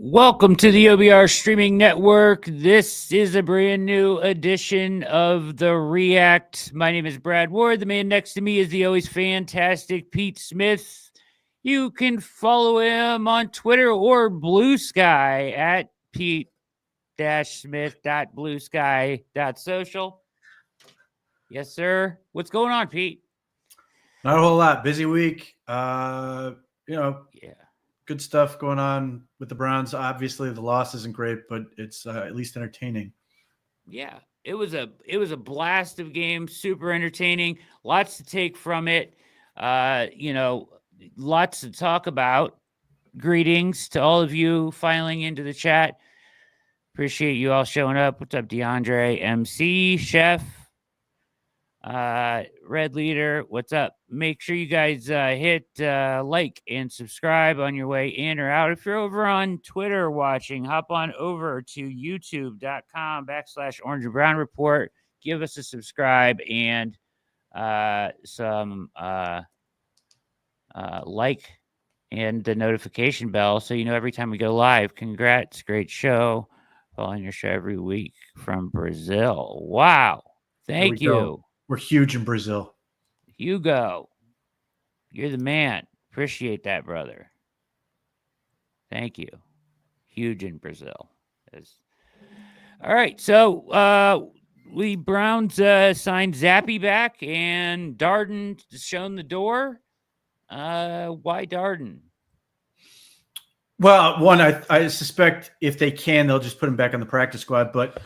Welcome to the OBR streaming network. This is a brand new edition of the React. My name is Brad Ward. The man next to me is the always fantastic Pete Smith. You can follow him on Twitter or Blue Sky at pete-smith.bluesky.social. Yes, sir. What's going on, Pete? Not a whole lot. Busy week. Yeah. Good stuff going on with the Browns. Obviously, the loss isn't great, but it's at least entertaining. Yeah, it was a blast of game, super entertaining, lots to take from it. Lots to talk about. Greetings to all of you filing into the chat. Appreciate you all showing up. What's up, DeAndre, MC, Chef, Red Leader? What's up? Make sure you guys hit like and subscribe on your way in or out. If you're over on Twitter watching, hop on over to youtube.com/Orange and Brown Report. Give us a subscribe and some like and the notification bell so you know every time we go live. Congrats, great show. Following your show every week from Brazil. Wow. Thank you. Go. We're huge in Brazil. Hugo, you're the man. Appreciate that, brother. Thank you. Huge in Brazil. All right, so the Browns signed Zappy back, and Darden shown the door. Why Darden? Well, one, I suspect if they can, they'll just put him back on the practice squad, but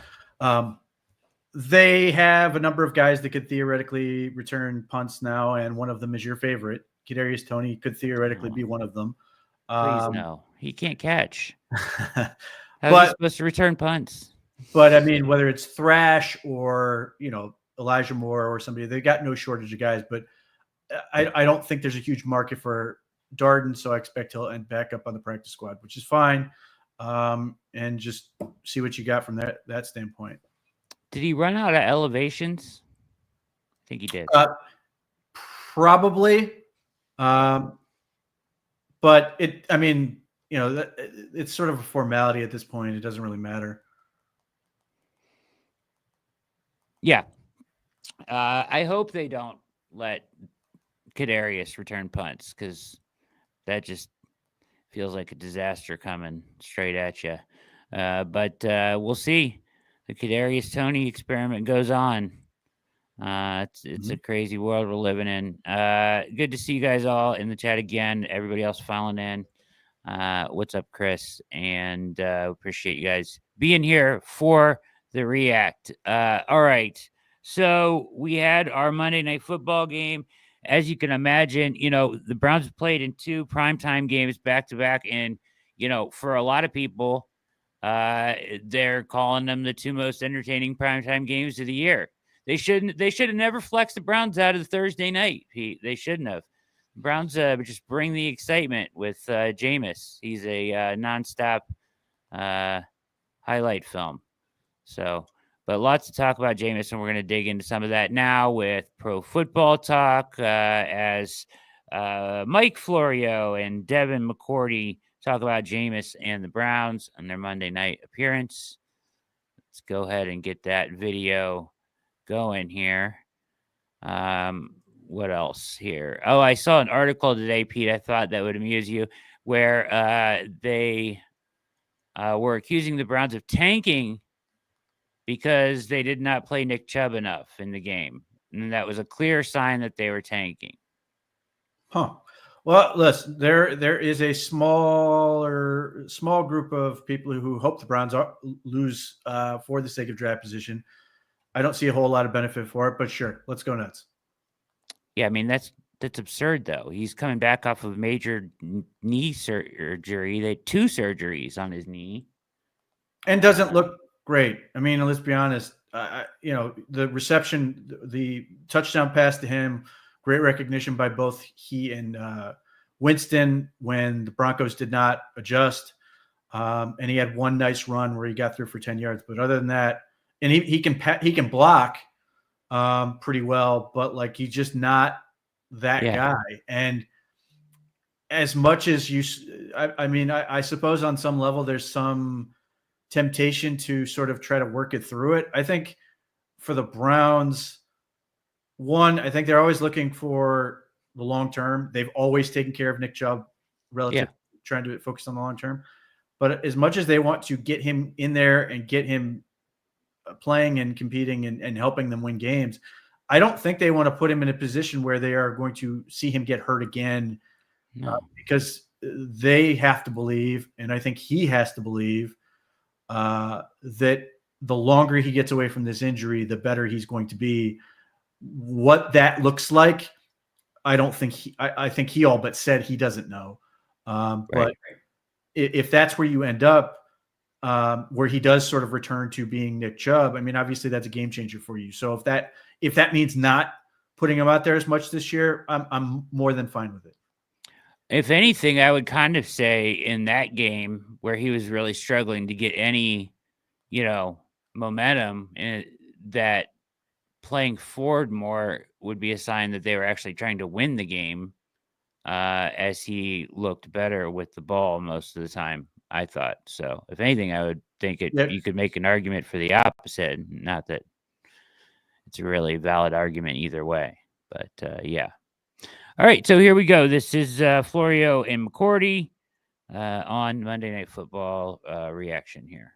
they have a number of guys that could theoretically return punts now, and one of them is your favorite. Kadarius Toney could theoretically be one of them. Please no. He can't catch. How is he supposed to return punts? But, I mean, whether it's Thrash or, Elijah Moore or somebody, they've got no shortage of guys. But I don't think there's a huge market for Darden, so I expect he'll end back up on the practice squad, which is fine. And just see what you got from that standpoint. Did he run out of elevations? I think he did. Probably. But it's sort of a formality at this point. It doesn't really matter. Yeah. I hope they don't let Kadarius return punts because that just feels like a disaster coming straight at you. But we'll see. The Kadarius Toney experiment goes on. It's a crazy world we're living in. Good to see you guys all in the chat again. Everybody else filing in. What's up, Chris? And appreciate you guys being here for the React. All right. So we had our Monday Night Football game. As you can imagine, the Browns played in 2 primetime games back to back. And, for a lot of people, they're calling them the 2 most entertaining primetime games of the year. They should have never flexed the Browns out of the Thursday night, Pete. They shouldn't have. The Browns just bring the excitement with Jameis. He's a nonstop highlight film. So, but lots to talk about Jameis, and we're going to dig into some of that now with Pro Football Talk as Mike Florio and Devin McCourty talk about Jameis and the Browns and their Monday night appearance. Let's go ahead and get that video going here. What else here? Oh, I saw an article today, Pete. I thought that would amuse you, where they were accusing the Browns of tanking because they did not play Nick Chubb enough in the game. And that was a clear sign that they were tanking. Huh. Well, listen, there is a small group of people who hope the Browns lose for the sake of draft position. I don't see a whole lot of benefit for it, but sure, let's go nuts. Yeah, I mean, that's absurd, though. He's coming back off of major knee surgery. They had 2 surgeries on his knee. And doesn't look great. I mean, let's be honest. The reception, the touchdown pass to him, great recognition by both he and Winston when the Broncos did not adjust. And he had one nice run where he got through for 10 yards. But other than that, and he can block pretty well, but he's just not that guy. And as much as I mean, I suppose on some level there's some temptation to sort of try to work it through it. I think for the Browns, one, I think they're always looking for the long term. They've always taken care of Nick Chubb relative, trying to focus on the long term. But as much as they want to get him in there and get him playing and competing and helping them win games, I don't think they want to put him in a position where they are going to see him get hurt again. No. Because they have to believe, and I think he has to believe, that the longer he gets away from this injury, the better he's going to be. What that looks like, I don't think I think he all but said he doesn't know. But if that's where you end up, where he does sort of return to being Nick Chubb, I mean, obviously that's a game changer for you. So if that means not putting him out there as much this year, I'm more than fine with it. If anything, I would kind of say in that game where he was really struggling to get any, momentum, that playing forward more would be a sign that they were actually trying to win the game, as he looked better with the ball most of the time, I thought. So if anything, I would think you could make an argument for the opposite. Not that it's a really valid argument either way, but yeah. All right, so here we go. This is Florio and McCourty on Monday Night Football reaction here.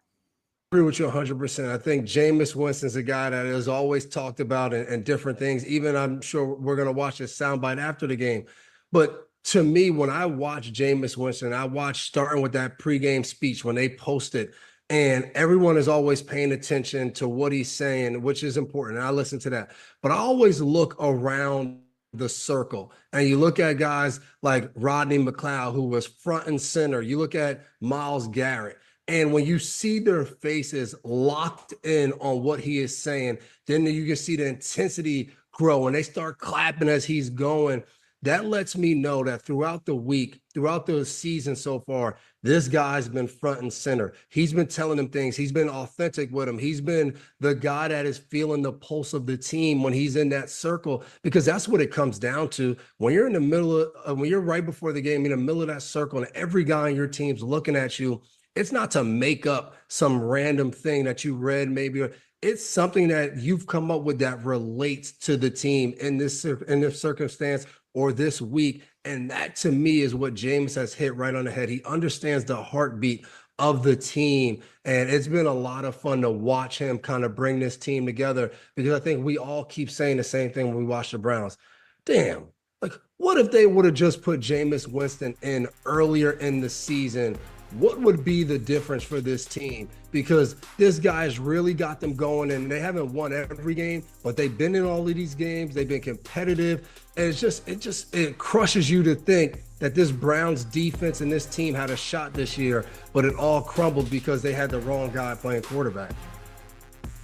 I agree with you 100%. I think Jameis Winston's a guy that is always talked about and different things. Even I'm sure we're going to watch this soundbite after the game. But to me, when I watch Jameis Winston, I watch starting with that pregame speech when they post it, and everyone is always paying attention to what he's saying, which is important. And I listen to that. But I always look around the circle, and you look at guys like Rodney McLeod, who was front and center. You look at Myles Garrett, and when you see their faces locked in on what he is saying, then you can see the intensity grow, and they start clapping as he's going. That lets me know that throughout the week, throughout the season so far, this guy's been front and center. He's been telling them things. He's been authentic with them. He's been the guy that is feeling the pulse of the team when he's in that circle, because that's what it comes down to. When you're in the middle of, when you're right before the game, in the middle of that circle, and every guy on your team's looking at you, it's not to make up some random thing that you read maybe. It's something that you've come up with that relates to the team in this circumstance or this week. And that, to me, is what James has hit right on the head. He understands the heartbeat of the team. And it's been a lot of fun to watch him kind of bring this team together, because I think we all keep saying the same thing when we watch the Browns. Damn, like, what if they would have just put Jameis Winston in earlier in the season? What would be the difference for this team? Because this guy's really got them going, and they haven't won every game, but they've been in all of these games. They've been competitive. And it crushes you to think that this Browns defense and this team had a shot this year, but it all crumbled because they had the wrong guy playing quarterback.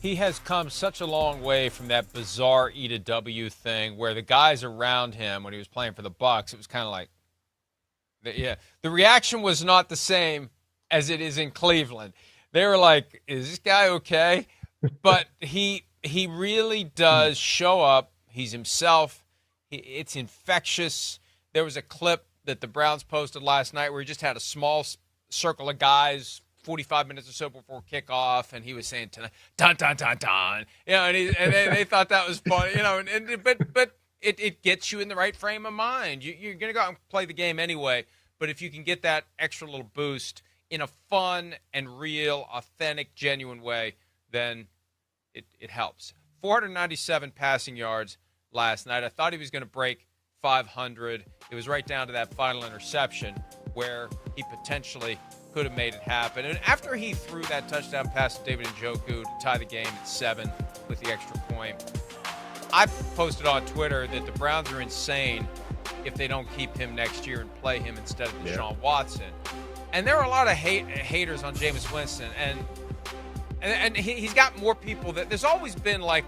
He has come such a long way from that bizarre E to W thing where the guys around him, when he was playing for the Bucs, it was kind of like, yeah, the reaction was not the same as it is in Cleveland. They were like, is this guy okay? But he really does show up. He's himself. It's infectious. There was a clip that the Browns posted last night where he just had a small circle of guys 45 minutes or so before kickoff, and he was saying, dun, dun, dun, dun. And they thought that was funny, but it gets you in the right frame of mind. You're going to go out and play the game anyway, but if you can get that extra little boost in a fun and real, authentic, genuine way, then it helps. 497 passing yards last night. I thought he was going to break 500. It was right down to that final interception where he potentially could have made it happen. And after he threw that touchdown pass to David Njoku to tie the game at 7 with the extra point, I posted on Twitter that the Browns are insane if they don't keep him next year and play him instead of Deshaun Watson. And there are a lot of haters on Jameis Winston, and he's got more people that he's always been like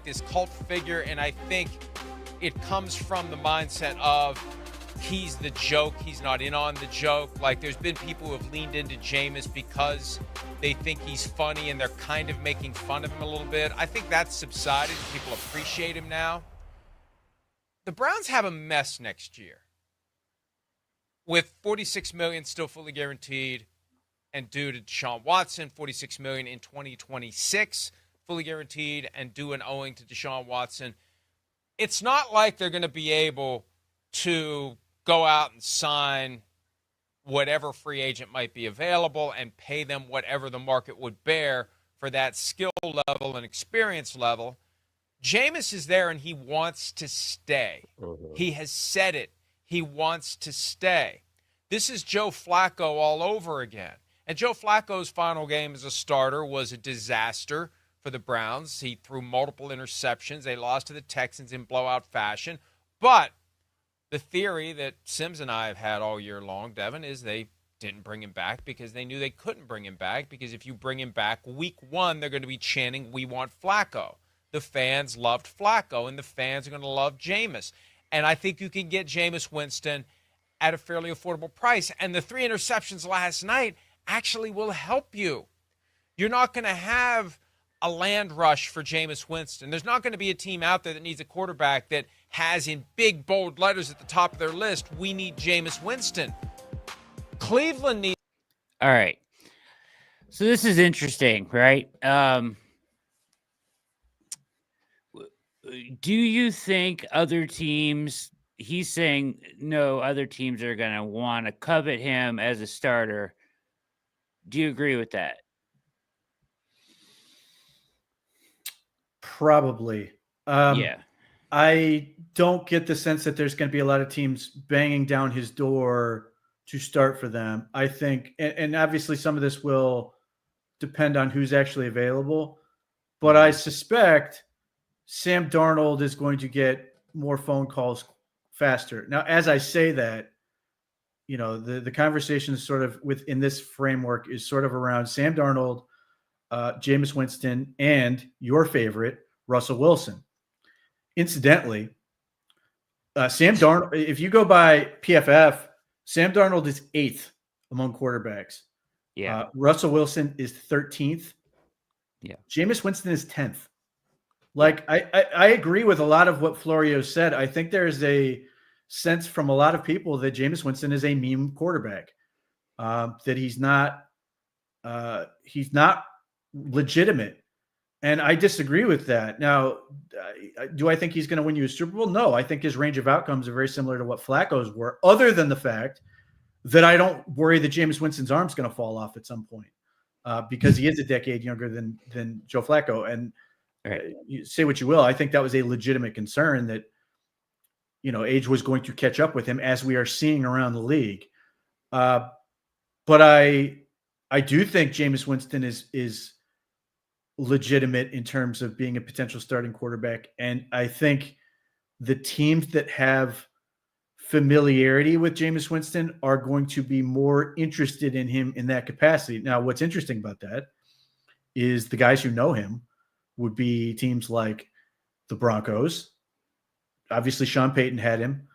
this cult figure, and I think it comes from the mindset of he's the joke, he's not in on the joke. Like, there's been people who have leaned into Jameis because they think he's funny and they're kind of making fun of him a little bit. I think that's subsided. People appreciate him now. The Browns have a mess next year. with $46 million still fully guaranteed and due to Deshaun Watson, $46 million in 2026 fully guaranteed and due and owing to Deshaun Watson, it's not like they're going to be able to go out and sign whatever free agent might be available and pay them whatever the market would bear for that skill level and experience level. Jameis is there and he wants to stay. He has said it. He wants to stay. This is Joe Flacco all over again. And Joe Flacco's final game as a starter was a disaster for the Browns. He threw multiple interceptions. They lost to the Texans in blowout fashion. But the theory that Sims and I have had all year long, Devin, is they didn't bring him back because they knew they couldn't bring him back, because if you bring him back week one, they're going to be chanting, "We want Flacco." The fans loved Flacco, and the fans are going to love Jameis. And I think you can get Jameis Winston at a fairly affordable price. And the 3 interceptions last night actually will help you. You're not going to have a land rush for Jameis Winston. There's not going to be a team out there that needs a quarterback that has in big, bold letters at the top of their list, "We need Jameis Winston." Cleveland needs. All right. So this is interesting, right? Do you think other teams, he's saying no, other teams are going to want to covet him as a starter. Do you agree with that? Probably. Yeah. I don't get the sense that there's going to be a lot of teams banging down his door to start for them. I think, and obviously some of this will depend on who's actually available, but I suspect Sam Darnold is going to get more phone calls faster. Now, as I say that, you know, the conversation is sort of within this framework is sort of around Sam Darnold, Jameis Winston, and your favorite, Russell Wilson. Incidentally, Sam Darnold, if you go by PFF, Sam Darnold is 8th among quarterbacks. Yeah. Russell Wilson is 13th. Yeah. Jameis Winston is 10th. Like, I agree with a lot of what Florio said. I think there's a sense from a lot of people that Jameis Winston is a meme quarterback, that he's not legitimate. And I disagree with that. Now, do I think he's going to win you a Super Bowl? No, I think his range of outcomes are very similar to what Flacco's were, other than the fact that I don't worry that Jameis Winston's arm's going to fall off at some point, because he is a decade younger than Joe Flacco. And you say what you will, I think that was a legitimate concern that, you know, age was going to catch up with him, as we are seeing around the league. But I do think Jameis Winston is legitimate in terms of being a potential starting quarterback. And I think the teams that have familiarity with Jameis Winston are going to be more interested in him in that capacity. Now, what's interesting about that is the guys who know him would be teams like the Broncos. Obviously, Sean Payton had him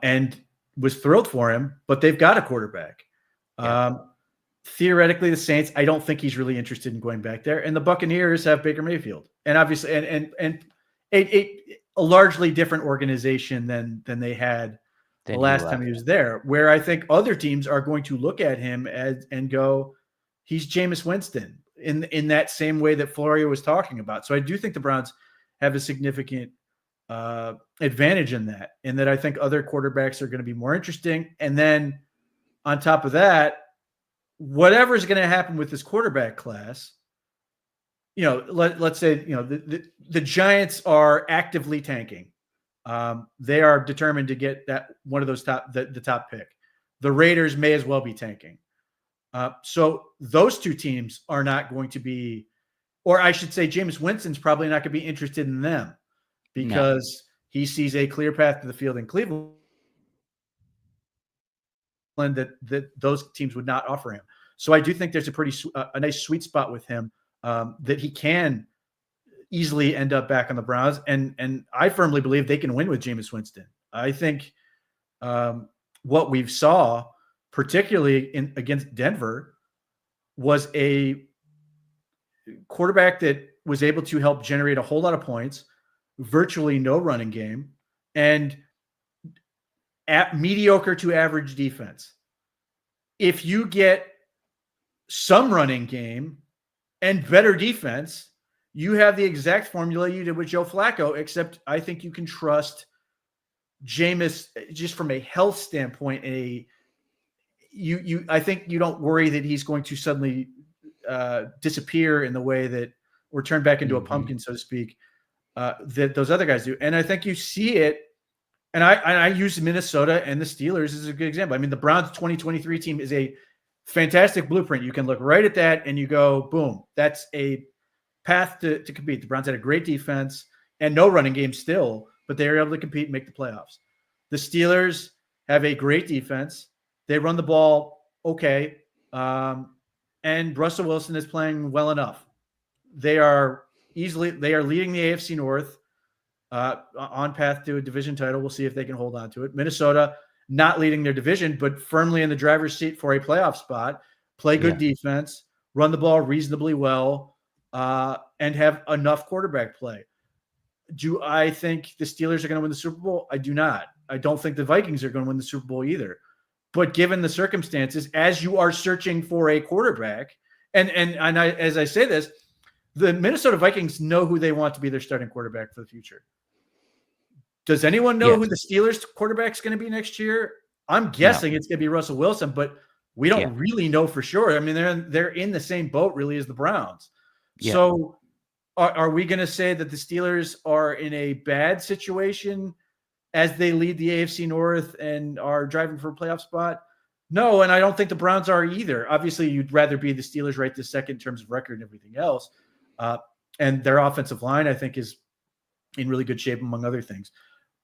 and was thrilled for him, but they've got a quarterback. Yeah. Theoretically, the Saints, I don't think he's really interested in going back there. And the Buccaneers have Baker Mayfield. And obviously, and a largely different organization than they had the last time he was there, where I think other teams are going to look at him and go, he's Jameis Winston, in that same way that Florio was talking about. So I do think the Browns have a significant advantage in that I think other quarterbacks are going to be more interesting. And then on top of that, whatever is going to happen with this quarterback class, you know, let's say, you know, the Giants are actively tanking. They are determined to get that one of those the top pick. The Raiders may as well be tanking. So those two teams are not going to be, or I should say, Jameis Winston's probably not going to be interested in them because he sees a clear path to the field in Cleveland that those teams would not offer him. So I do think there's a nice sweet spot with him, that he can easily end up back on the Browns. And I firmly believe they can win with Jameis Winston. I think what we've saw, particularly against Denver, was a quarterback that was able to help generate a whole lot of points, virtually no running game, and mediocre to average defense. If you get some running game and better defense, you have the exact formula you did with Joe Flacco, except I think you can trust Jameis just from a health standpoint. I think you don't worry that he's going to suddenly disappear in the way that, or turn back into a pumpkin, so to speak, that those other guys do. And I think you see it. And I use Minnesota and the Steelers as a good example. I mean, the Browns 2023 team is a fantastic blueprint. You can look right at that and you go, boom, that's a path to compete. The Browns had a great defense and no running game still, but they were able to compete and make the playoffs. The Steelers have a great defense. They run the ball okay. And Russell Wilson is playing well enough. They are leading the AFC North. On path to a division title. We'll see if they can hold on to it. Minnesota not leading their division, but firmly in the driver's seat for a playoff spot, play good defense, run the ball reasonably well, and have enough quarterback play. Do I think the Steelers are going to win the Super Bowl? I do not. I don't think the Vikings are going to win the Super Bowl either. But given the circumstances, as you are searching for a quarterback, and as I say this, the Minnesota Vikings know who they want to be their starting quarterback for the future. Does anyone know who the Steelers quarterback is going to be next year? I'm guessing it's going to be Russell Wilson, but we don't really know for sure. I mean, they're in the same boat really as the Browns. Yeah. So are we going to say that the Steelers are in a bad situation as they lead the AFC North and are driving for a playoff spot? No, and I don't think the Browns are either. Obviously, you'd rather be the Steelers right this second in terms of record and everything else. And their offensive line, I think, is in really good shape, among other things.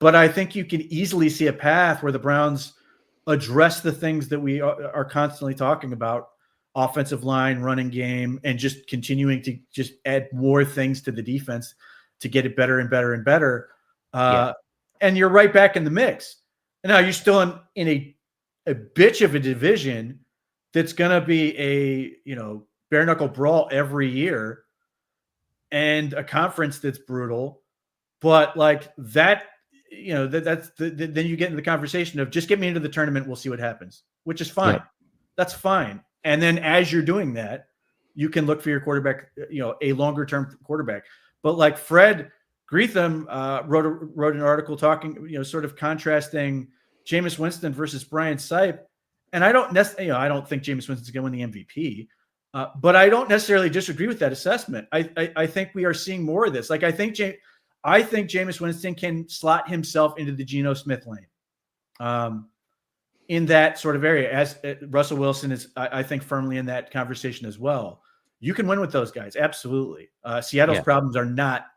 But I think you can easily see a path where the Browns address the things that we are constantly talking about: offensive line, running game, and just continuing to just add more things to the defense to get it better and better and better. And you're right back in the mix. And now you're still in a bitch of a division that's going to be a bare knuckle brawl every year, and a conference that's brutal. But like that. Then you get into the conversation of just get me into the tournament. We'll see what happens, which is fine. That's fine. And then as you're doing that, you can look for your quarterback, a longer term quarterback. But like Fred Greetham wrote an article talking, sort of contrasting Jameis Winston versus Brian Sipe. And I don't necessarily, I don't think Jameis Winston's going to win the MVP, but I don't necessarily disagree with that assessment. I think we are seeing more of this. Like I think Jameis Winston can slot himself into the Geno Smith lane in that sort of area, as Russell Wilson is, I think, firmly in that conversation as well. You can win with those guys. Absolutely. Seattle's problems are not,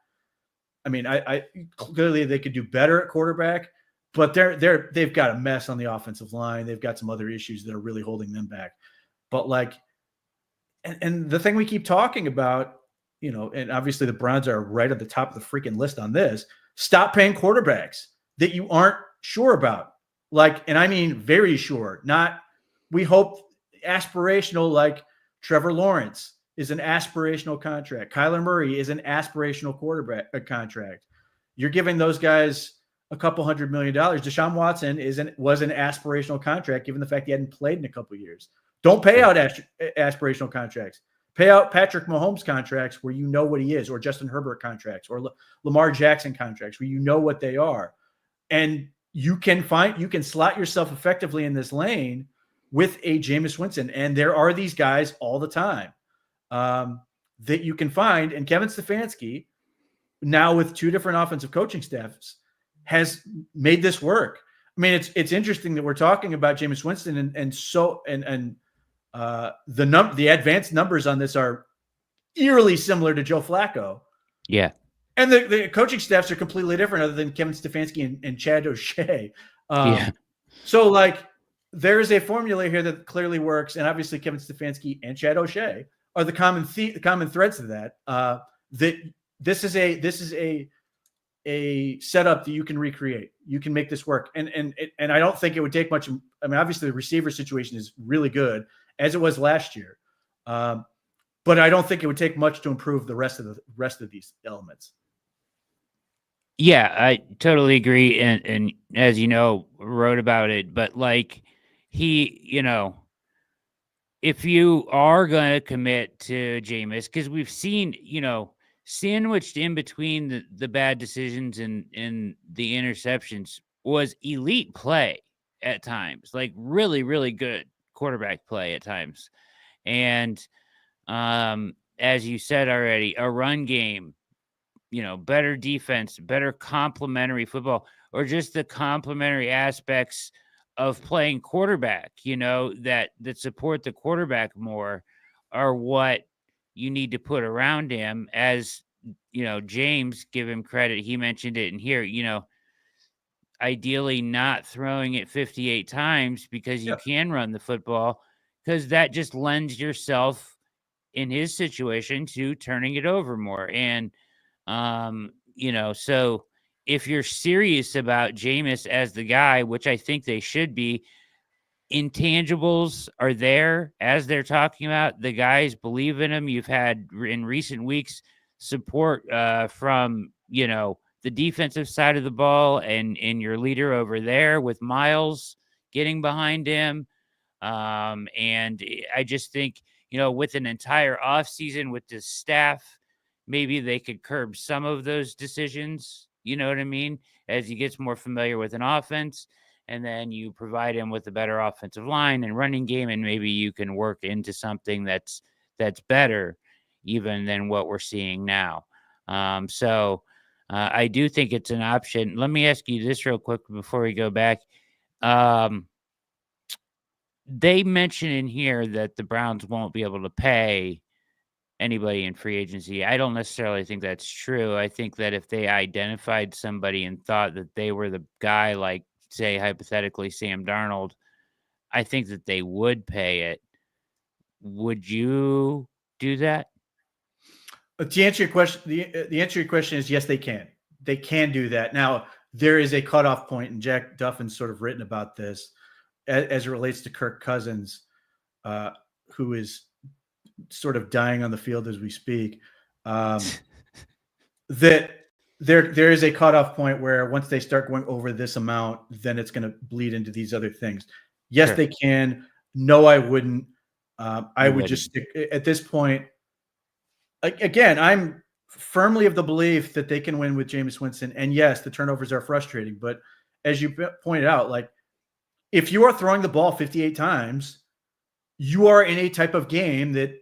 I clearly they could do better at quarterback, but they've got a mess on the offensive line. They've got some other issues that are really holding them back. But like, and the thing we keep talking about, and obviously the Browns are right at the top of the freaking list on this. Stop paying quarterbacks that you aren't sure about. Like, and I mean very sure, not we hope aspirational, like Trevor Lawrence is an aspirational contract. Kyler Murray is an aspirational quarterback contract. You're giving those guys a couple $100 million. Deshaun Watson was an aspirational contract, given the fact he hadn't played in a couple of years. Don't pay out aspirational contracts. Pay out Patrick Mahomes contracts where you know what he is, or Justin Herbert contracts, or Lamar Jackson contracts where you know what they are. And you can slot yourself effectively in this lane with a Jameis Winston. And there are these guys all the time that you can find. And Kevin Stefanski, now with two different offensive coaching staffs, has made this work. I mean, it's interesting that we're talking about Jameis Winston and the advanced numbers on this are eerily similar to Joe Flacco. Yeah. And the coaching staffs are completely different other than Kevin Stefanski and Chad O'Shea. So like there is a formula here that clearly works. And obviously Kevin Stefanski and Chad O'Shea are the common threads of that, that this is a setup that you can recreate. You can make this work. And I don't think it would take much. I mean, obviously the receiver situation is really good, as it was last year. But I don't think it would take much to improve the rest of these elements. Yeah, I totally agree, and as you know, wrote about it. But like he, if you are going to commit to Jameis, because we've seen, sandwiched in between the bad decisions and the interceptions was elite play at times, like really, really good quarterback play at times. And as you said already, a run game, better defense, better complementary football, or just the complementary aspects of playing quarterback, that support the quarterback more are what you need to put around him. As James, give him credit. He mentioned it in here, ideally not throwing it 58 times because you Yeah. can run the football, because that just lends yourself in his situation to turning it over more. And so if you're serious about Jameis as the guy, which I think they should be, intangibles are there as they're talking about. The guys believe in him. You've had in recent weeks support from, the defensive side of the ball and your leader over there with Miles getting behind him. And I just think, with an entire offseason with the staff, maybe they could curb some of those decisions. You know what I mean? As he gets more familiar with an offense, and then you provide him with a better offensive line and running game, and maybe you can work into something that's better even than what we're seeing now. So I do think it's an option. Let me ask you this real quick before we go back. They mention in here that the Browns won't be able to pay anybody in free agency. I don't necessarily think that's true. I think that if they identified somebody and thought that they were the guy, like, say, hypothetically, Sam Darnold, I think that they would pay it. Would you do that? To answer your question, the answer to your question is yes, they can. They can do that. Now, there is a cutoff point, and Jack Duffin's sort of written about this as it relates to Kirk Cousins, who is sort of dying on the field as we speak. That there is a cutoff point where once they start going over this amount, then it's going to bleed into these other things. Yes, Sure. they can. No, I wouldn't. I You would wouldn't. just stick at this point. Again, I'm firmly of the belief that they can win with Jameis Winston. And yes, the turnovers are frustrating. But as you pointed out, like, if you are throwing the ball 58 times, you are in a type of game that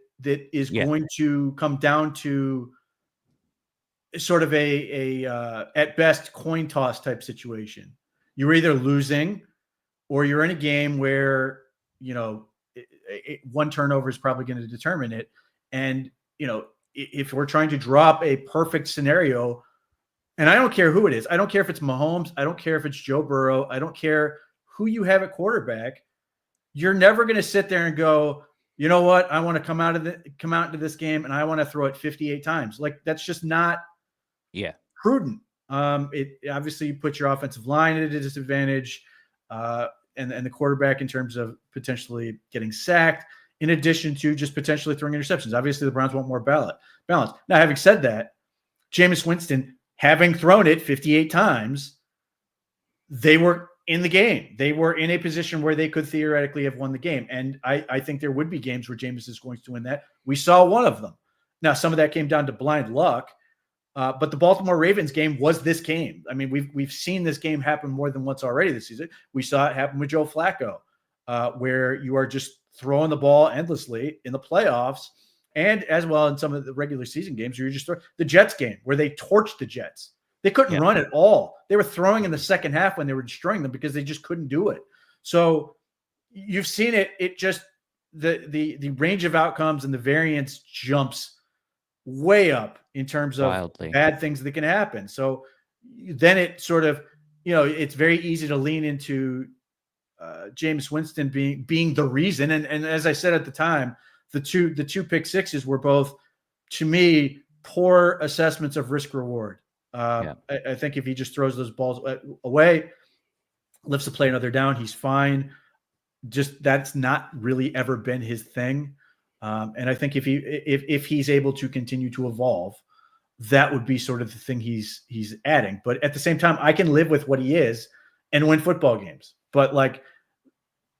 is Yeah. going to come down to sort of a at best coin toss type situation. You're either losing or you're in a game where one turnover is probably going to determine it. And if we're trying to drop a perfect scenario, and I don't care who it is, I don't care if it's Mahomes, I don't care if it's Joe Burrow, I don't care who you have at quarterback, you're never going to sit there and go, you know what, I want to come out into this game and I want to throw it 58 times. Like, that's just not prudent. It obviously puts your offensive line at a disadvantage, and the quarterback in terms of potentially getting sacked, in addition to just potentially throwing interceptions. Obviously, the Browns want more balance. Now, having said that, Jameis Winston, having thrown it 58 times, they were in the game. They were in a position where they could theoretically have won the game. And I think there would be games where Jameis is going to win that. We saw one of them. Now, some of that came down to blind luck, but the Baltimore Ravens game was this game. I mean, we've seen this game happen more than once already this season. We saw it happen with Joe Flacco, where you are just throwing the ball endlessly in the playoffs, and as well in some of the regular season games, you're just the Jets game where they torched the Jets. They couldn't run at all. They were throwing in the second half when they were destroying them because they just couldn't do it. So you've seen it. It just the range of outcomes and the variance jumps way up in terms of Wildly. bad things that can happen. So then it sort of, it's very easy to lean into Jameis Winston being the reason. And as I said at the time, the two pick sixes were both, to me, poor assessments of risk reward. I think if he just throws those balls away, lifts the play another down, he's fine. Just that's not really ever been his thing. And I think if he's able to continue to evolve, that would be sort of the thing he's adding. But at the same time, I can live with what he is and win football games. But like,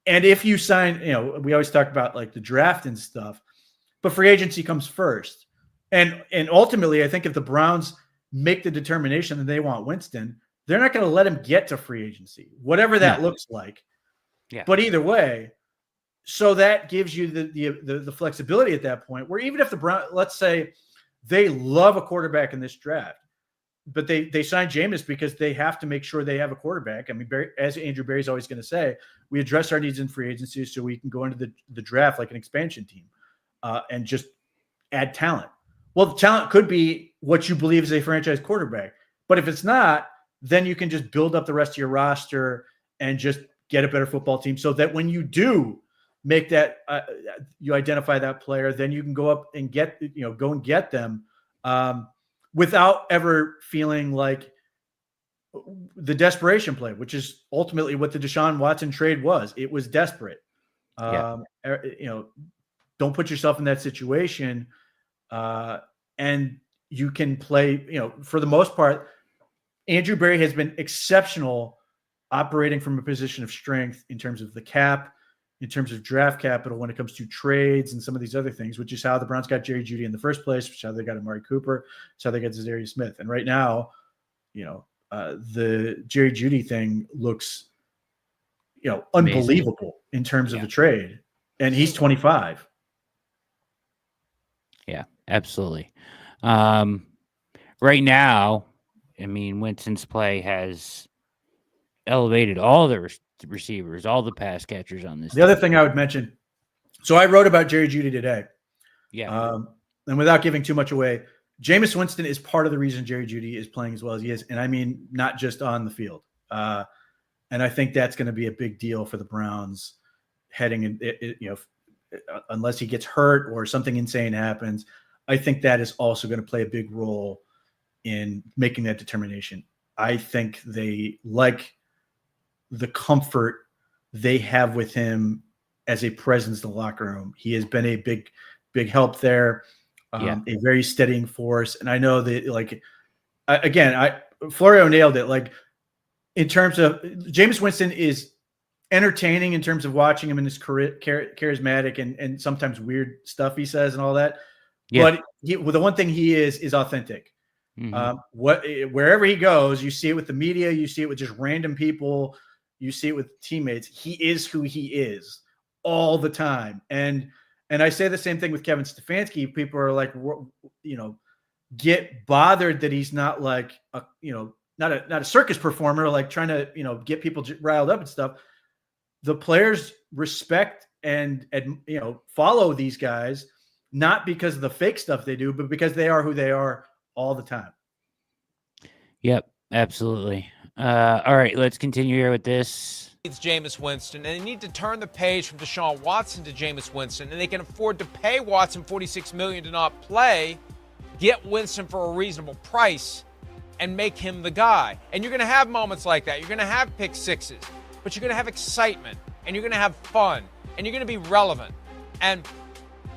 and if you sign, we always talk about like the draft and stuff, but free agency comes first. And ultimately, I think if the Browns make the determination that they want Winston, they're not going to let him get to free agency, whatever that looks like. Yeah. But either way, so that gives you the flexibility at that point where even if the Browns, let's say they love a quarterback in this draft, but they signed Jameis because they have to make sure they have a quarterback. I mean, as Andrew Berry's always going to say, we address our needs in free agency so we can go into the draft like an expansion team and just add talent. Well, the talent could be what you believe is a franchise quarterback. But if it's not, then you can just build up the rest of your roster and just get a better football team so that when you do make that, you identify that player, then you can go up and get them without ever feeling like the desperation play, which is ultimately what the Deshaun Watson trade was. It was desperate. Don't put yourself in that situation. And you can play, for the most part, Andrew Berry has been exceptional operating from a position of strength in terms of the cap, in terms of draft capital, when it comes to trades and some of these other things, which is how the Browns got Jerry Jeudy in the first place, which is how they got Amari Cooper, which is how they got Zadarius Smith. And right now, the Jerry Jeudy thing looks, unbelievable in terms of the trade. And he's 25. Yeah, absolutely. Right now, I mean, Winston's play has elevated all the receivers, all the pass catchers on this. The other thing I would mention, so I wrote about Jerry Jeudy today. Yeah. And without giving too much away, Jameis Winston is part of the reason Jerry Jeudy is playing as well as he is. And I mean, not just on the field. And I think that's going to be a big deal for the Browns heading in, unless he gets hurt or something insane happens. I think that is also going to play a big role in making that determination. I think they like the comfort they have with him as a presence in the locker room. He has been a big, big help there, a very steadying force. And I know that, Florio nailed it. Like, in terms of Jameis Winston is entertaining in terms of watching him in his charismatic and sometimes weird stuff he says and all that. Yeah. But the one thing he is authentic. Mm-hmm. Wherever he goes, you see it with the media, you see it with just random people, you see it with teammates. He is who he is all the time. And I say the same thing with Kevin Stefanski. People are like, get bothered that he's not like not a circus performer, like trying to, get people riled up and stuff. The players respect and follow these guys, not because of the fake stuff they do, but because they are who they are all the time. Yep, absolutely. All right, let's continue here with this. It's Jameis Winston, and they need to turn the page from Deshaun Watson to Jameis Winston, and they can afford to pay Watson $46 million to not play, get Winston for a reasonable price, and make him the guy. And you're going to have moments like that. You're going to have pick sixes, but you're going to have excitement, and you're going to have fun, and you're going to be relevant. And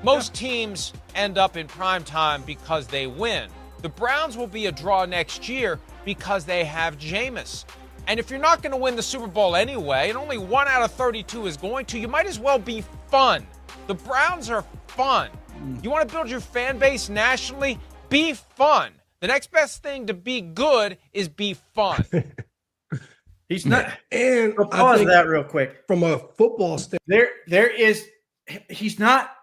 most teams end up in prime time because they win. The Browns will be a draw next year because they have Jameis. And if you're not going to win the Super Bowl anyway, and only 1 out of 32 is going to, you might as well be fun. The Browns are fun. You want to build your fan base nationally? Be fun. The next best thing to be good is be fun. He's not. And pause that real quick. From a football standpoint, he's not.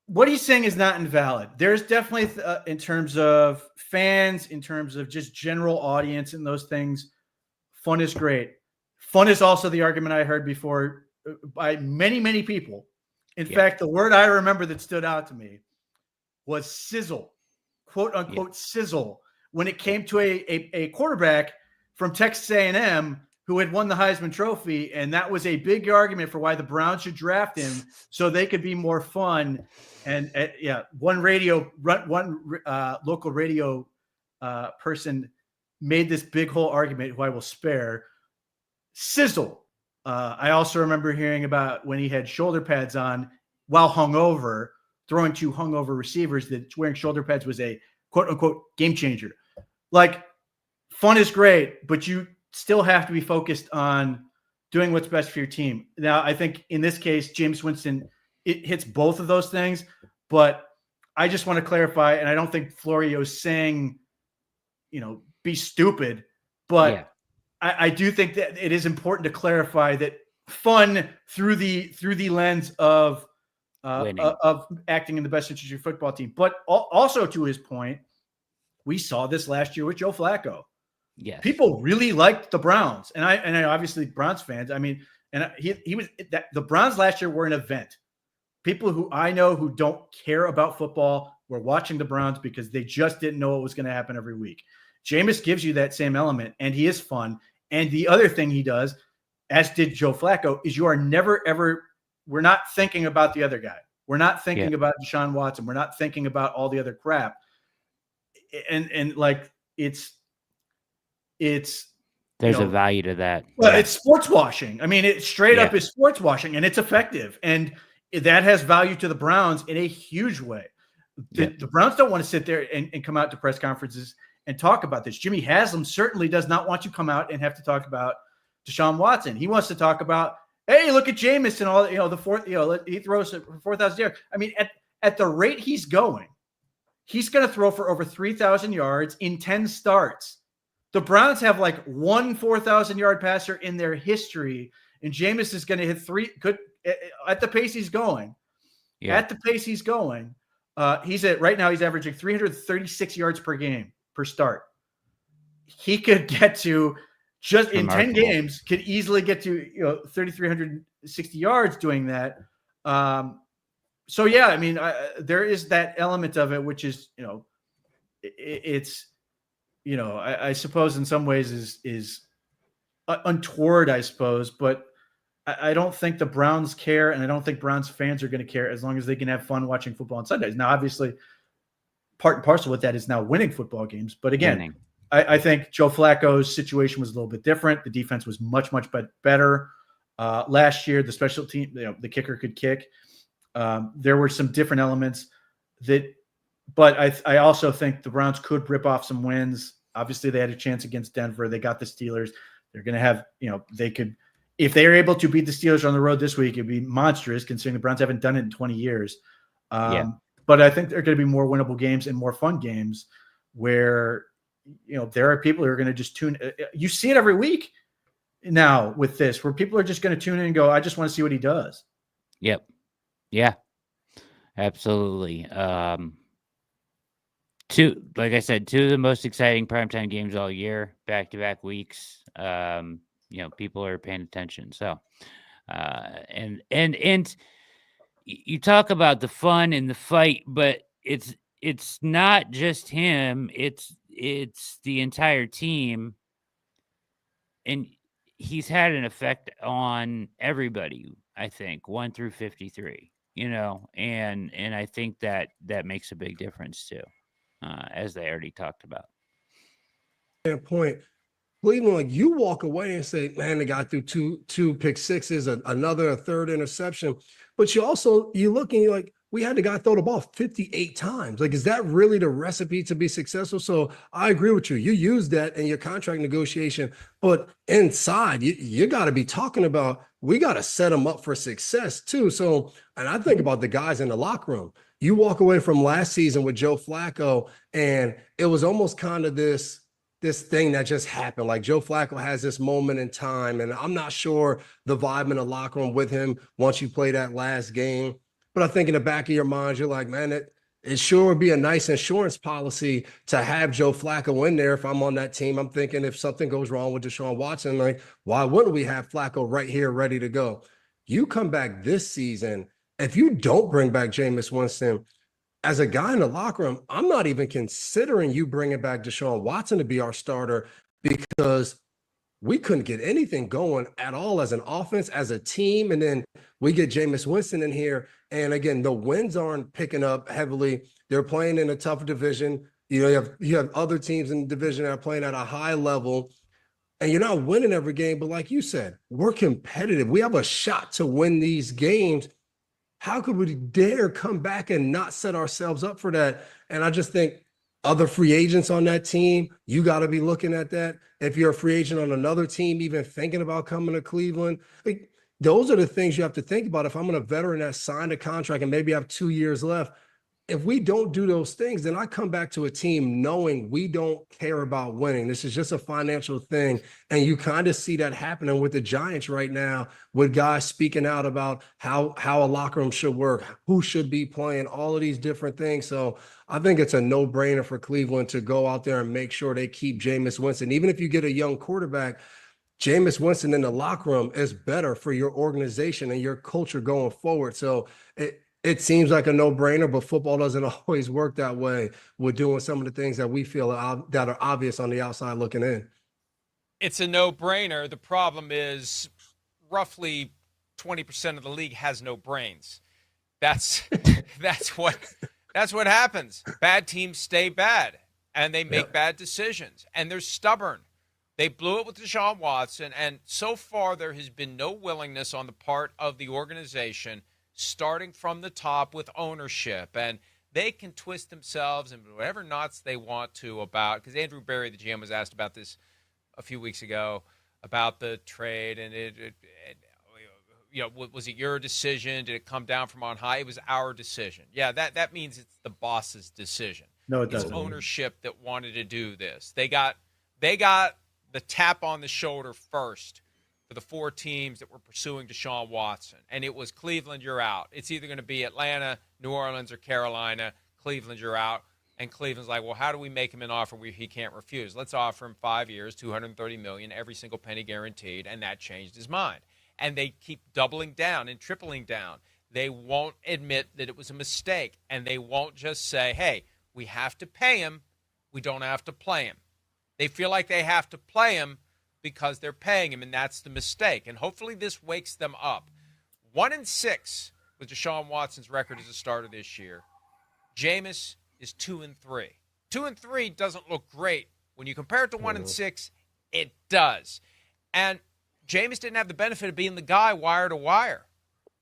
What he's saying is not invalid. There's definitely, in terms of fans, in terms of just general audience and those things, fun is great. Fun is also the argument I heard before by many, many people. In fact, the word I remember that stood out to me was sizzle, quote unquote sizzle, when it came to a quarterback from Texas A&M who had won the Heisman Trophy, and that was a big argument for why the Browns should draft him so they could be more fun. And one local radio person made this big whole argument, who I will spare. Sizzle. I also remember hearing about when he had shoulder pads on while hungover, throwing to hungover receivers, that wearing shoulder pads was a quote unquote game changer. Like, fun is great, but you still have to be focused on doing what's best for your team. Now, I think in this case, Jameis Winston, it hits both of those things, but I just want to clarify, and I don't think Florio's saying, be stupid, but I do think that it is important to clarify that fun through the lens of acting in the best interest of your football team. But also, to his point, we saw this last year with Joe Flacco. Yes. People really liked the Browns, and I obviously Browns fans. I mean, and he was that the Browns last year were an event. People who I know who don't care about football were watching the Browns because they just didn't know what was going to happen every week. Jameis gives you that same element, and he is fun. And the other thing he does, as did Joe Flacco, is you are never, ever – we're not thinking about the other guy. We're not thinking about Deshaun Watson. We're not thinking about all the other crap. And like it's there's a value to that. Well, it's sports washing. I mean, it straight up is sports washing, and it's effective. And that has value to the Browns in a huge way. The Browns don't want to sit there and come out to press conferences and talk about this. Jimmy Haslam certainly does not want you to come out and have to talk about Deshaun Watson. He wants to talk about, hey, look at Jameis and all, the fourth, he throws for 4,000 yards. I mean, at the rate he's going, he's going to throw for over 3,000 yards in 10 starts. The Browns have like one 4,000-yard passer in their history, and Jameis is going to hit at the pace he's going. Yeah. At the pace he's going, right now he's averaging 336 yards per game per start. He could get to just in 10 games, could easily get to 3,360 yards doing that. So yeah, I mean, there is that element of it, which is it's I suppose in some ways is untoward, I suppose, but I don't think the Browns care, and I don't think Browns fans are going to care as long as they can have fun watching football on Sundays. Now, obviously, part and parcel with that is now winning football games. But again, I think Joe Flacco's situation was a little bit different. The defense was much, much better last year. The special team, the kicker could kick. There were some different elements but I also think the Browns could rip off some wins. Obviously, they had a chance against Denver. They got the Steelers. They're going to have, they could, if they are able to beat the Steelers on the road this week, it'd be monstrous considering the Browns haven't done it in 20 years. But I think there are going to be more winnable games and more fun games where, there are people who are going to just tune. You see it every week now with this, where people are just going to tune in and go, I just want to see what he does. Yep. Yeah, absolutely. Like I said, two of the most exciting primetime games all year, back-to-back weeks. People are paying attention. So, and you talk about the fun and the fight, but it's not just him. It's the entire team, and he's had an effect on everybody. I think 1 through 53. And I think that makes a big difference too. As they already talked about. That point, Cleveland, you walk away and say, man, they got through two pick sixes, a third interception. But you look and you're like, we had the guy throw the ball 58 times. Like, is that really the recipe to be successful? So I agree with you. You use that in your contract negotiation, but inside, you got to be talking about, we got to set them up for success too. So, and I think about the guys in the locker room. You walk away from last season with Joe Flacco, and it was almost kind of this thing that just happened. Like, Joe Flacco has this moment in time, and I'm not sure the vibe in the locker room with him once you play that last game. But I think in the back of your mind, you're like, man, it sure would be a nice insurance policy to have Joe Flacco in there. If I'm on that team, I'm thinking if something goes wrong with Deshaun Watson, like, why wouldn't we have Flacco right here ready to go? You come back this season, if you don't bring back Jameis Winston, as a guy in the locker room, I'm not even considering you bringing back Deshaun Watson to be our starter, because we couldn't get anything going at all as an offense, as a team. And then we get Jameis Winston in here. And again, the wins aren't picking up heavily. They're playing in a tough division. You have other teams in the division that are playing at a high level. And you're not winning every game. But like you said, we're competitive. We have a shot to win these games. How could we dare come back and not set ourselves up for that? And I just think other free agents on that team, you got to be looking at that. If you're a free agent on another team, even thinking about coming to Cleveland, like, those are the things you have to think about. If I'm a veteran that signed a contract and maybe I have 2 years left, if we don't do those things, then I come back to a team knowing we don't care about winning. This is just a financial thing. And you kind of see that happening with the Giants right now, with guys speaking out about how a locker room should work, who should be playing, all of these different things. So I think it's a no-brainer for Cleveland to go out there and make sure they keep Jameis Winston. Even if you get a young quarterback, Jameis Winston in the locker room is better for your organization and your culture going forward. So it seems like a no-brainer, but football doesn't always work that way with doing some of the things that we feel that are obvious on the outside looking in. It's a no-brainer. The problem is roughly 20% of the league has no brains. That's what happens. Bad teams stay bad, and they make bad decisions, and they're stubborn. They blew it with Deshaun Watson, and so far there has been no willingness on the part of the organization, starting from the top with ownership. And they can twist themselves and whatever knots they want to about, because Andrew Berry, the GM, was asked about this a few weeks ago about the trade, and was it your decision? Did it come down from on high? It was our decision. Yeah, that means it's the boss's decision. No, it doesn't. It's ownership that wanted to do this. They got the tap on the shoulder first for the 4 teams that were pursuing Deshaun Watson. And it was Cleveland, you're out. It's either going to be Atlanta, New Orleans, or Carolina. Cleveland, you're out. And Cleveland's like, well, how do we make him an offer where he can't refuse? Let's offer him 5 years, $230 million, every single penny guaranteed. And that changed his mind. And they keep doubling down and tripling down. They won't admit that it was a mistake. And they won't just say, hey, we have to pay him. We don't have to play him. They feel like they have to play him because they're paying him, and that's the mistake. And hopefully this wakes them up. 1-6 with Deshaun Watson's record as a starter this year. Jameis is 2-3. 2-3 doesn't look great. When you compare it to 1-6, it does. And Jameis didn't have the benefit of being the guy wire to wire.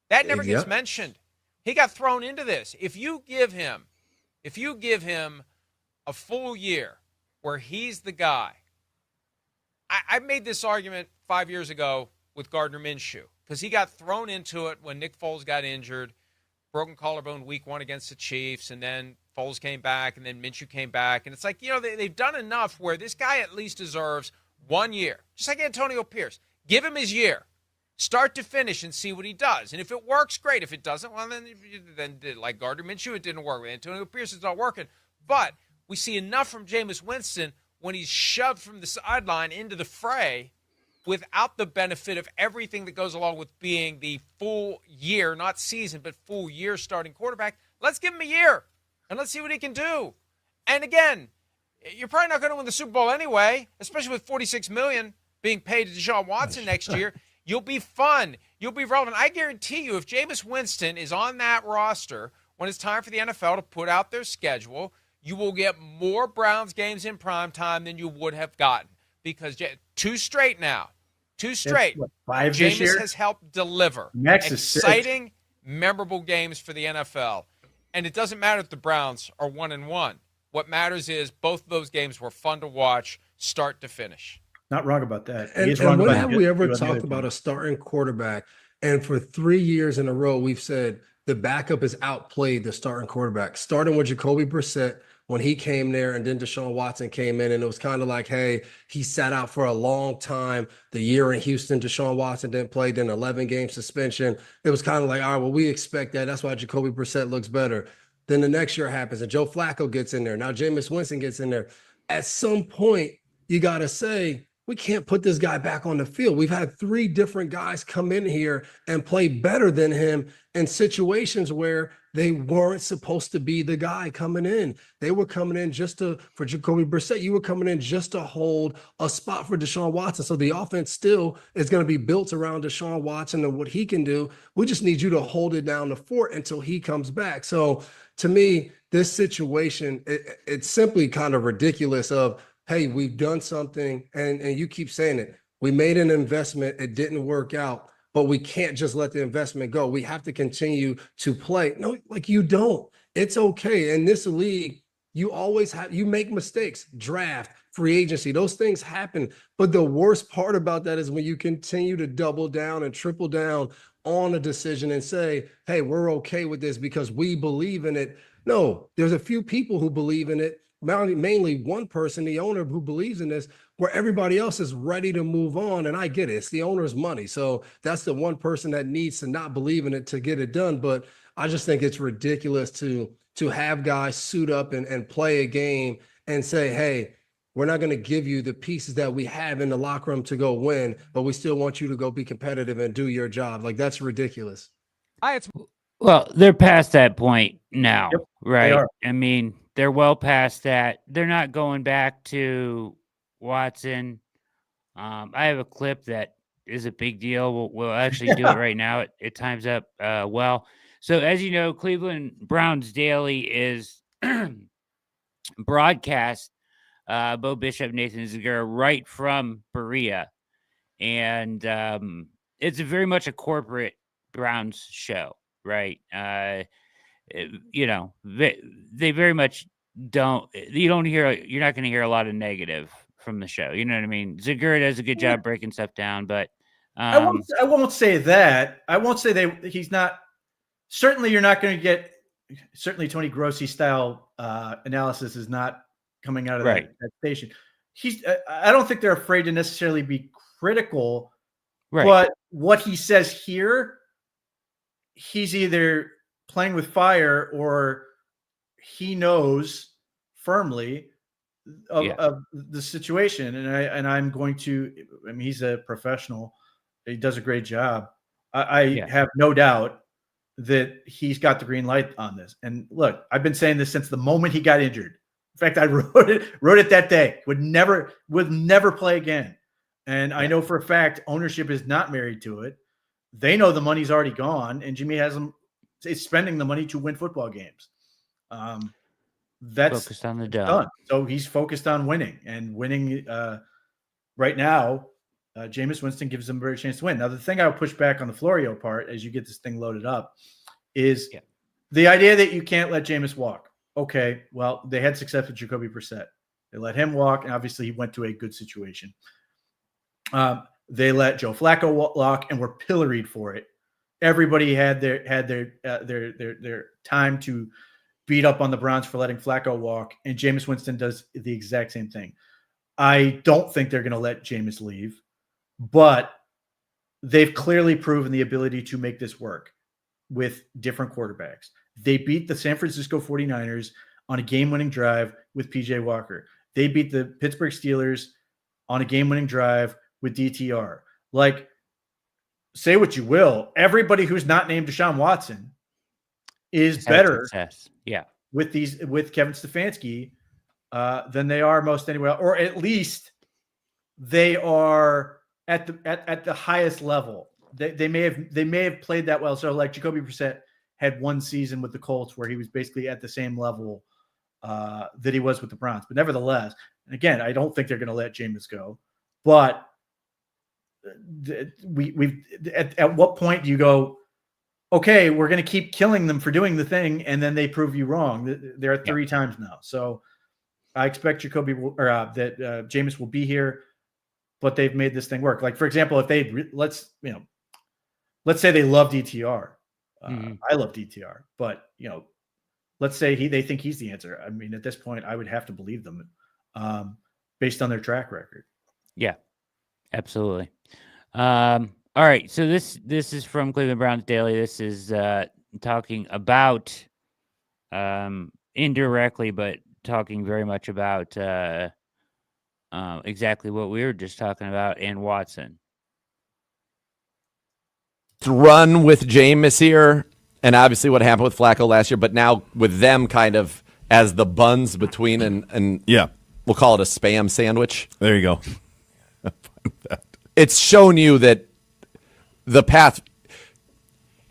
That never gets mentioned. He got thrown into this. If you give him a full year where he's the guy, I made this argument 5 years ago with Gardner Minshew because he got thrown into it when Nick Foles got injured, broken collarbone week 1 against the Chiefs, and then Foles came back, and then Minshew came back. And it's like, they've done enough where this guy at least deserves 1 year. Just like Antonio Pierce. Give him his year. Start to finish and see what he does. And if it works, great. If it doesn't, well, then like Gardner Minshew, it didn't work. With Antonio Pierce, it's not working. But we see enough from Jameis Winston when he's shoved from the sideline into the fray without the benefit of everything that goes along with being the full year, not season, but full year starting quarterback. Let's give him a year, and let's see what he can do. And again, you're probably not going to win the Super Bowl anyway, especially with $46 million being paid to Deshaun Watson next year. You'll be fun. You'll be relevant. I guarantee you, if Jameis Winston is on that roster when it's time for the NFL to put out their schedule, you will get more Browns games in prime time than you would have gotten because 2 straight now. 2 straight. What, 5 this year? Jameis has helped deliver Next exciting, memorable games for the NFL. And it doesn't matter if the Browns are 1-1. What matters is both of those games were fun to watch, start to finish. Not wrong about that. And when have we ever talked about a starting quarterback? And for 3 years in a row, we've said the backup has outplayed the starting quarterback, starting with Jacoby Brissett when he came there, and then Deshaun Watson came in, and it was kind of like, hey, he sat out for a long time. The year in Houston, Deshaun Watson didn't play, then 11-game suspension. It was kind of like, all right, well, we expect that. That's why Jacoby Brissett looks better. Then the next year happens, and Joe Flacco gets in there. Now Jameis Winston gets in there. At some point, you got to say, we can't put this guy back on the field. We've had 3 different guys come in here and play better than him in situations where they weren't supposed to be the guy coming in. They were coming in for Jacoby Brissett, you were coming in just to hold a spot for Deshaun Watson. So the offense still is going to be built around Deshaun Watson and what he can do. We just need you to hold it down the fort until he comes back. So to me, this situation, it's simply kind of ridiculous of, hey, we've done something, and you keep saying it. We made an investment, it didn't work out, but we can't just let the investment go. We have to continue to play. No, like you don't. It's okay. In this league, You always you make mistakes, draft, free agency, those things happen. But the worst part about that is when you continue to double down and triple down on a decision and say, hey, we're okay with this because we believe in it. No, there's a few people who believe in it, mainly one person, the owner, who believes in this, where everybody else is ready to move on. And I get it. It's the owner's money. So that's the one person that needs to not believe in it to get it done. But I just think it's ridiculous to have guys suit up and play a game and say, hey, we're not going to give you the pieces that we have in the locker room to go win, but we still want you to go be competitive and do your job. Like, that's ridiculous. Well, they're past that point now, Yep, right? they are. I mean, they're well past that. They're not going back to Watson. I have a clip that is a big deal. We'll actually do it right now. It times up well. So, as you know, Cleveland Browns Daily is broadcast Bo Bishop, Nathan Zegura right from Berea. And it's very much a corporate Browns show, right? They very much don't. You're not going to hear a lot of negative from the show. You know what I mean? Zegura does a good job breaking stuff down, but I won't say that. I won't say he's not. Certainly, you're not going to get. Certainly, Tony Grossi style analysis is not coming out of that station. I don't think they're afraid to necessarily be critical, but what he says here, he's either playing with fire or he knows firmly of the situation. And I'm going to. I mean, he's a professional. He does a great job. I have no doubt that he's got the green light on this. And look, I've been saying this since the moment he got injured. In fact, I wrote it that day. Would never play again. And I know for a fact ownership is not married to it. They know the money's already gone, and Jimmy is spending the money to win football games. That's focused on the done. Done. So he's focused on winning, and winning right now. Jameis Winston gives them a better chance to win. Now, the thing I would push back on the Florio part as you get this thing loaded up is the idea that you can't let Jameis walk. Okay, well, they had success with Jacoby Brissett. They let him walk, and obviously he went to a good situation. They let Joe Flacco walk and were pilloried for it. Everybody had their time to beat up on the Browns for letting Flacco walk, and Jameis Winston does the exact same thing. I don't think they're going to let Jameis leave. But they've clearly proven the ability to make this work with different quarterbacks. They beat the San Francisco 49ers on a game-winning drive with PJ Walker. They beat the Pittsburgh Steelers on a game-winning drive with DTR. Like, say what you will, everybody who's not named Deshaun Watson is better with Kevin Stefanski than they are most anywhere else, or at least they are at the highest level. They may have played that well. So like Jacoby Brissett had one season with the Colts where he was basically at the same level that he was with the Browns. But nevertheless, and again, I don't think they're going to let Jameis go. But at what point do you go, okay, we're going to keep killing them for doing the thing, and then they prove you wrong? They're at 3 times now. So I expect that Jameis will be here. But they've made this thing work. Like, for example, if let's say they love DTR. I love DTR, but let's say they think he's the answer. I mean, at this point, I would have to believe them based on their track record. Yeah, absolutely. All right, so this is from Cleveland Browns Daily. This is talking about indirectly, but talking very much about exactly what we were just talking about, and Watson. Run with Jameis here, and obviously what happened with Flacco last year, but now with them kind of as the buns between and we'll call it a spam sandwich. There you go. It's shown you that the path.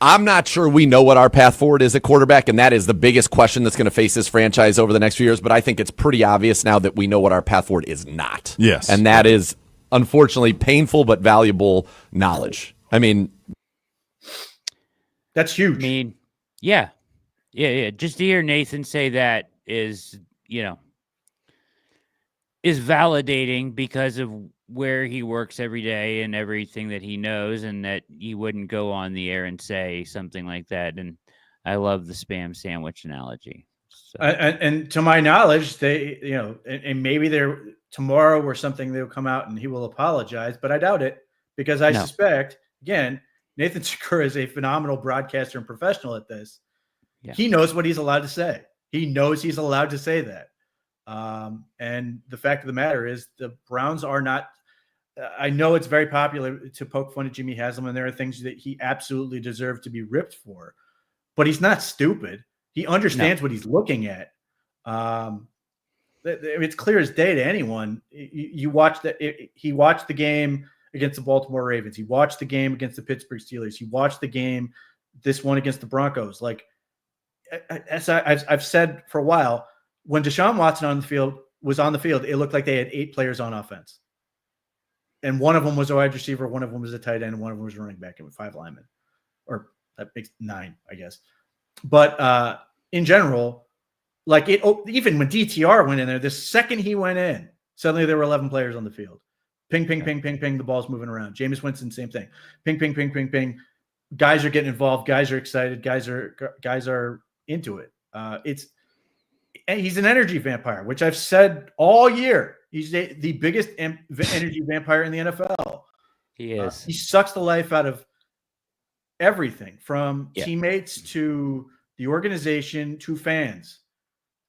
I'm not sure we know what our path forward is at quarterback, and that is the biggest question that's going to face this franchise over the next few years. But I think it's pretty obvious now that we know what our path forward is not. Yes. And that is, unfortunately, painful but valuable knowledge. I mean, that's huge. I mean, yeah. Just to hear Nathan say that is, is validating because of where he works every day and everything that he knows, and that he wouldn't go on the air and say something like that. And I love the spam sandwich analogy. So. And to my knowledge, they, and maybe tomorrow or something, they'll come out and he will apologize, but I doubt it, because I suspect, again, Nathan Segura is a phenomenal broadcaster and professional at this. Yeah. He knows what he's allowed to say. He knows he's allowed to say that. And the fact of the matter is, the Browns are not. I know it's very popular to poke fun at Jimmy Haslam, and there are things that he absolutely deserved to be ripped for, but he's not stupid. He understands what he's looking at. It's clear as day to anyone. You watch that. He watched the game against the Baltimore Ravens. He watched the game against the Pittsburgh Steelers. He watched the game, this one against the Broncos. Like, as I've said for a while, when Deshaun Watson was on the field, it looked like they had 8 players on offense. And one of them was a wide receiver, one of them was a tight end, and one of them was running back, and with 5 linemen. Or that makes 9, I guess. But in general, like even when DTR went in there, the second he went in, suddenly there were 11 players on the field. Ping, ping, ping, ping, ping. The ball's moving around. Jameis Winston, same thing. Ping, ping, ping, ping, ping. Guys are getting involved. Guys are excited. Guys are into it. He's an energy vampire, which I've said all year. He's the biggest energy vampire in the NFL. He is. He sucks the life out of everything, from teammates to the organization to fans.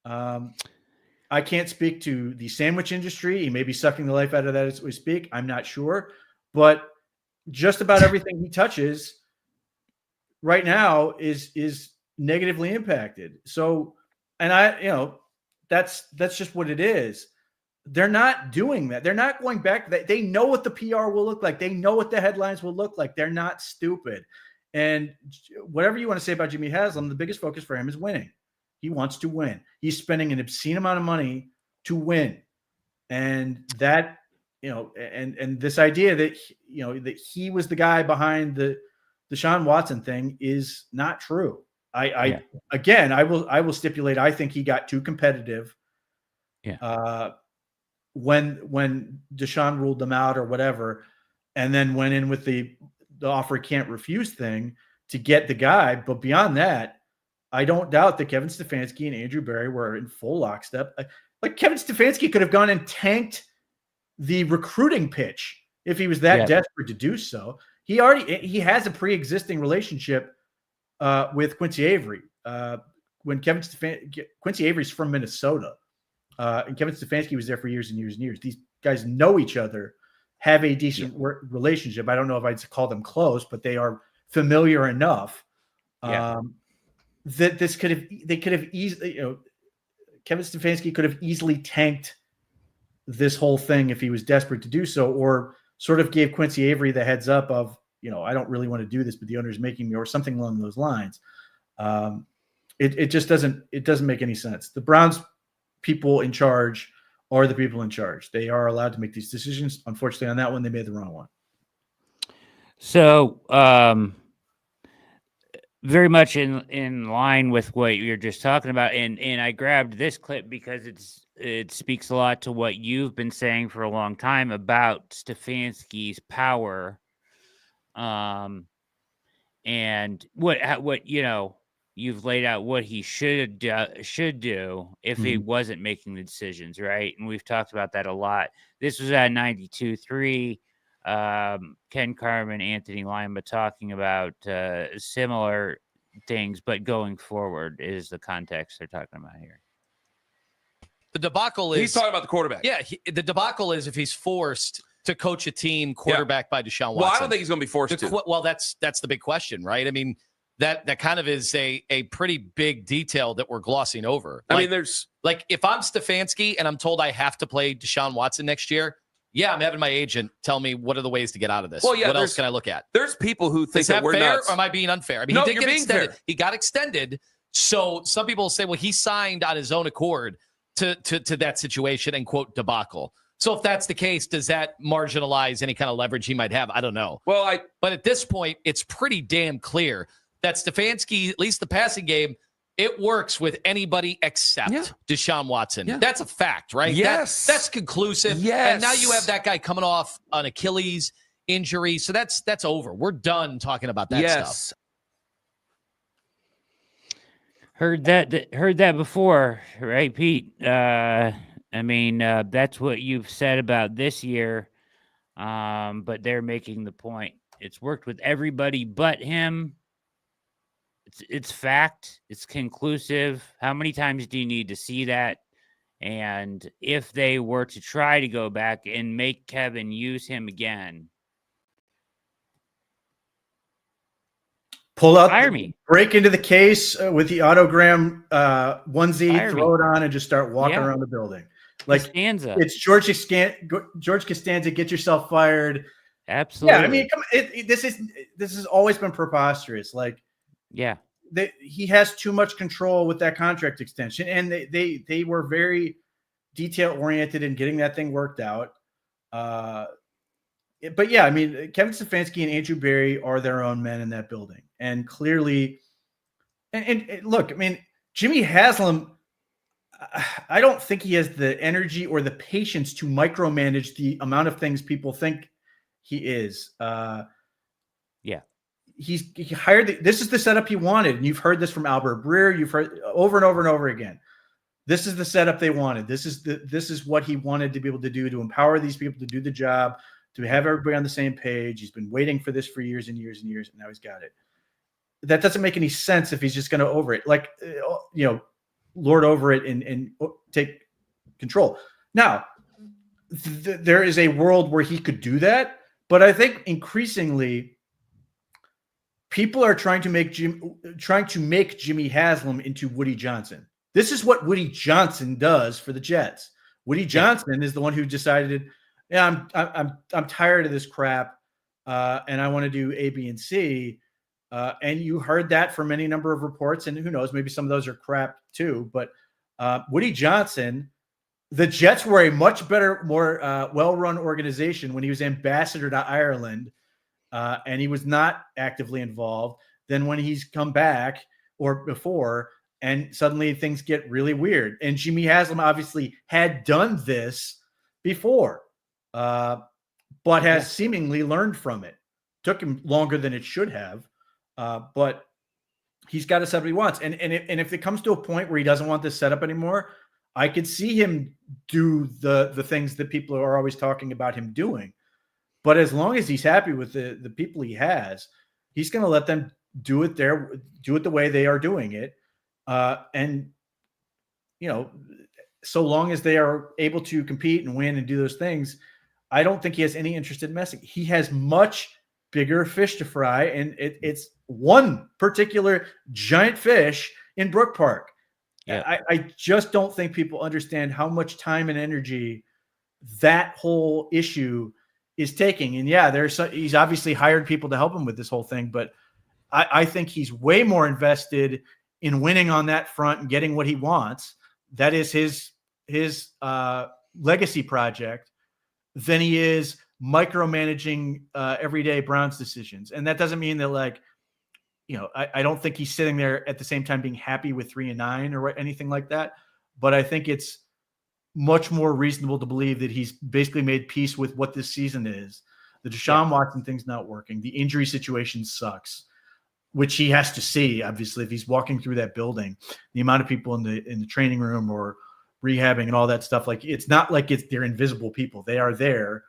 I can't speak to the sandwich industry. He may be sucking the life out of that as we speak. I'm not sure. But just about everything he touches right now is negatively impacted. So, and that's just what it is. They're not doing that. They're not going back. They know what the PR will look like. They know what the headlines will look like. They're not stupid. And whatever you want to say about Jimmy Haslam, the biggest focus for him is winning. He wants to win. He's spending an obscene amount of money to win. And that, and this idea that, that he was the guy behind the Deshaun Watson thing is not true. Again, I will stipulate, I think he got too competitive. Yeah. When Deshaun ruled them out or whatever, and then went in with the offer can't refuse thing to get the guy. But beyond that, I don't doubt that Kevin Stefanski and Andrew Berry were in full lockstep. Like Kevin Stefanski could have gone and tanked the recruiting pitch if he was that desperate to do so. He has a pre-existing relationship with Quincy Avery. When Quincy Avery's from Minnesota, and Kevin Stefanski was there for years and years and years. These guys know each other, have a decent relationship. I don't know if I'd call them close, but they are familiar enough that they could have easily, Kevin Stefanski could have easily tanked this whole thing if he was desperate to do so, or sort of gave Quincy Avery the heads up of, I don't really want to do this, but the owner's making me, or something along those lines. It just doesn't make any sense. The Browns people in charge are the people in charge. They are allowed to make these decisions. Unfortunately, on that one, they made the wrong one. So, very much in line with what you're just talking about, and I grabbed this clip because it speaks a lot to what you've been saying for a long time about Stefanski's power, and what you've laid out what he should do if he wasn't making the decisions, right? And we've talked about that a lot. This was at 92.3. Ken Carmen, Anthony Lima talking about similar things, but going forward is the context they're talking about here. The debacle is... He's talking about the quarterback. Yeah, the debacle is if he's forced to coach a team quarterback by Deshaun Watson. Well, I don't think he's going to be forced to. Well, that's the big question, right? I mean, that kind of is a pretty big detail that we're glossing over. I mean, there's... Like, if I'm Stefanski and I'm told I have to play Deshaun Watson next year, I'm having my agent tell me what are the ways to get out of this. Well, yeah, what else can I look at? There's people who think is that we're fair, nuts. or am I being unfair? I mean, no, he did get extended. Fair. He got extended. So some people will say, well, he signed on his own accord to that situation and quote debacle. So if that's the case, does that marginalize any kind of leverage he might have? I don't know. Well, but at this point, it's pretty damn clear that Stefanski, at least the passing game, It works with anybody except Yeah. Deshaun Watson. Yeah. That's a fact, right? Yes. That's conclusive. Yes. And now you have that guy coming off an Achilles injury. So that's over. We're done talking about that stuff. Heard that before, right, Pete? I mean, that's what you've said about this year. But they're making the point. It's worked with everybody but him. It's fact. It's conclusive. How many times do you need to see that? And if they were to try to go back and make Kevin use him again, pull out, fire me. Break into the case with the autogram onesie, Fire throw me. it on, and just start walking Yeah. around the building. Like Costanza. it's George Costanza. Get yourself fired. Absolutely. Yeah, I mean, this has always been preposterous. Like, yeah. He has too much control with that contract extension, and they were very detail oriented in getting that thing worked out. But yeah, I mean, Kevin Stefanski and Andrew Berry are their own men in that building, and clearly, and look, I mean, Jimmy Haslam, I don't think he has the energy or the patience to micromanage the amount of things people think he is. Yeah. He hired this is the setup he wanted, and you've heard this from Albert Breer. You've heard over and over and over again. This is the setup they wanted. This is what he wanted to be able to do to empower these people to do the job, to have everybody on the same page. He's been waiting for this for years and years and years, and now he's got it. That doesn't make any sense if he's just going to over it, like lord over it and take control. Now, there is a world where he could do that, but I think increasingly people are trying to make Jimmy Haslam into Woody Johnson. This is what Woody Johnson does for the Jets. Woody Johnson is the one who decided, yeah, I'm tired of this crap, and I want to do A, B, and C. And you heard that from any number of reports, and who knows, maybe some of those are crap too. But Woody Johnson, the Jets were a much better, more well-run organization when he was ambassador to Ireland, and he was not actively involved, than when he's come back or before, and suddenly things get really weird. And Jimmy Haslam obviously had done this before, but has seemingly learned from it. Took him longer than it should have, but he's got a setup he wants. And if it comes to a point where he doesn't want this setup anymore, I could see him do the things that people are always talking about him doing. But as long as he's happy with the people he has, he's going to let them do it the way they are doing it. And, so long as they are able to compete and win and do those things, I don't think he has any interest in messing. He has much bigger fish to fry, and it's one particular giant fish in Brook Park. Yeah. I just don't think people understand how much time and energy that whole issue is taking. And yeah, he's obviously hired people to help him with this whole thing, but I think he's way more invested in winning on that front and getting what he wants. That is his legacy project, than he is micromanaging everyday Browns decisions. And that doesn't mean that I don't think he's sitting there at the same time being happy with 3-9 or anything like that. But I think it's much more reasonable to believe that he's basically made peace with what this season is. The Deshaun Watson thing's not working. The injury situation sucks, which he has to see, obviously, if he's walking through that building. The amount of people in the training room or rehabbing and all that stuff, it's not like they're invisible people. They are there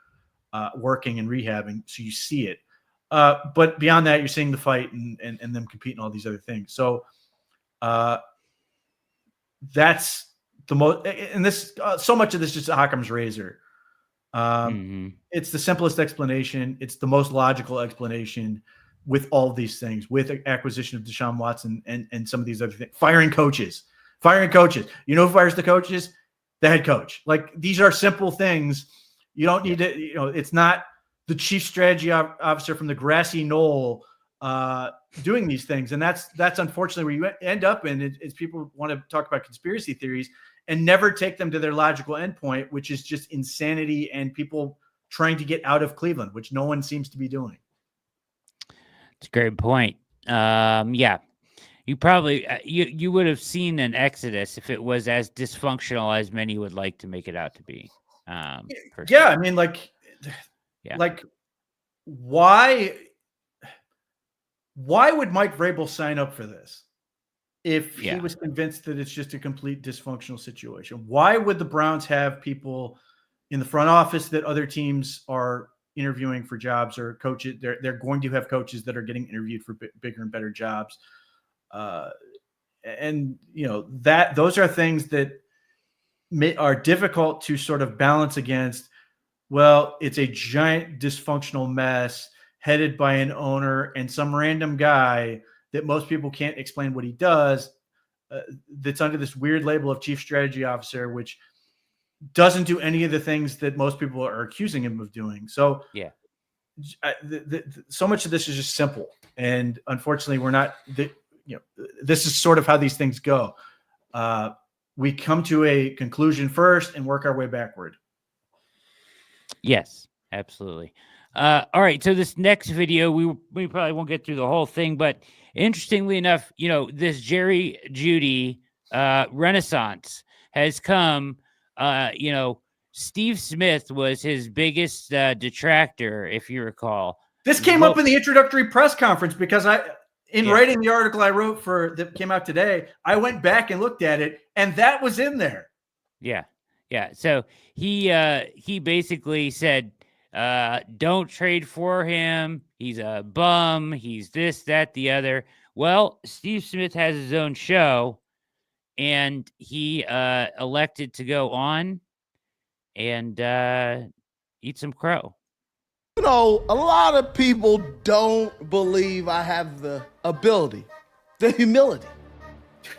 working and rehabbing, so you see it. But beyond that, you're seeing the fight and them compete and all these other things. So that's the most. And this so much of this is just Occam's razor. It's the simplest explanation. It's the most logical explanation with all of these things, with the acquisition of Deshaun Watson and some of these other things. Firing coaches. You know who fires the coaches? The head coach. These are simple things. You don't need to. It's not the chief strategy officer from the grassy knoll doing these things. And that's unfortunately where you end up in, is people want to talk about conspiracy theories and never take them to their logical endpoint, which is just insanity and people trying to get out of Cleveland, which no one seems to be doing. It's a great point. Yeah. You probably you would have seen an exodus if it was as dysfunctional as many would like to make it out to be. Yeah, I mean, like, Yeah. like why would Mike Vrabel sign up for this if he Yeah. was convinced that it's just a complete dysfunctional situation? Why would the Browns have people in the front office that other teams are interviewing for jobs, or coaches? They're going to have coaches that are getting interviewed for bigger and better jobs. And those are things that are difficult to sort of balance against. Well, it's a giant dysfunctional mess headed by an owner and some random guy that most people can't explain what he does, that's under this weird label of chief strategy officer, which doesn't do any of the things that most people are accusing him of doing. So yeah, so much of this is just simple. And unfortunately, we're not, this is sort of how these things go. We come to a conclusion first and work our way backward. Yes, absolutely. All right. So this next video, we probably won't get through the whole thing, but interestingly enough, this Jerry Jeudy renaissance has come. Steve Smith was his biggest detractor, if you recall. This came up in the introductory press conference because writing the article I wrote that came out today, I went back and looked at it, and that was in there. Yeah. Yeah. So he basically said, don't trade for him. He's a bum. He's this, that, the other. Well, Steve Smith has his own show, and he elected to go on and eat some crow. A lot of people don't believe I have the ability, the humility,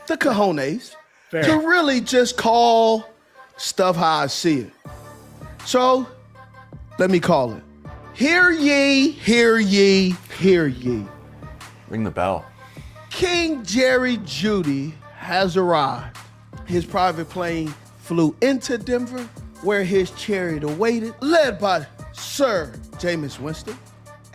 the cojones to really just call stuff how I see it. So let me call it. Hear ye, hear ye, hear ye. Ring the bell. King Jerry Jeudy has arrived. His private plane flew into Denver, where his chariot awaited, led by Sir Jameis Winston.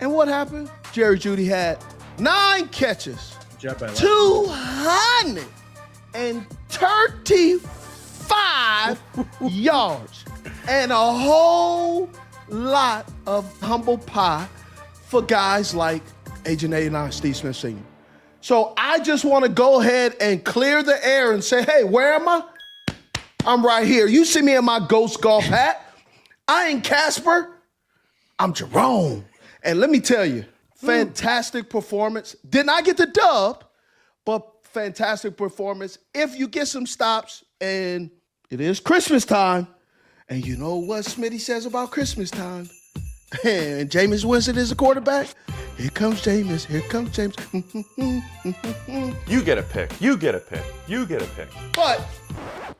And what happened? Jerry Jeudy had 9 catches, 235 yards, and a whole lot of humble pie for guys like Agent 89, Steve Smith Sr. So I just want to go ahead and clear the air and say, hey, where am I? I'm right here. You see me in my Ghost golf hat. I ain't Casper. I'm Jerome. And let me tell you, fantastic performance. Did not get the dub, but fantastic performance. If you get some stops, and it is Christmas time, and you know what Smitty says about Christmas time, and Jameis Winston is a quarterback, here comes Jameis. Here comes James. You get a pick. You get a pick. You get a pick. But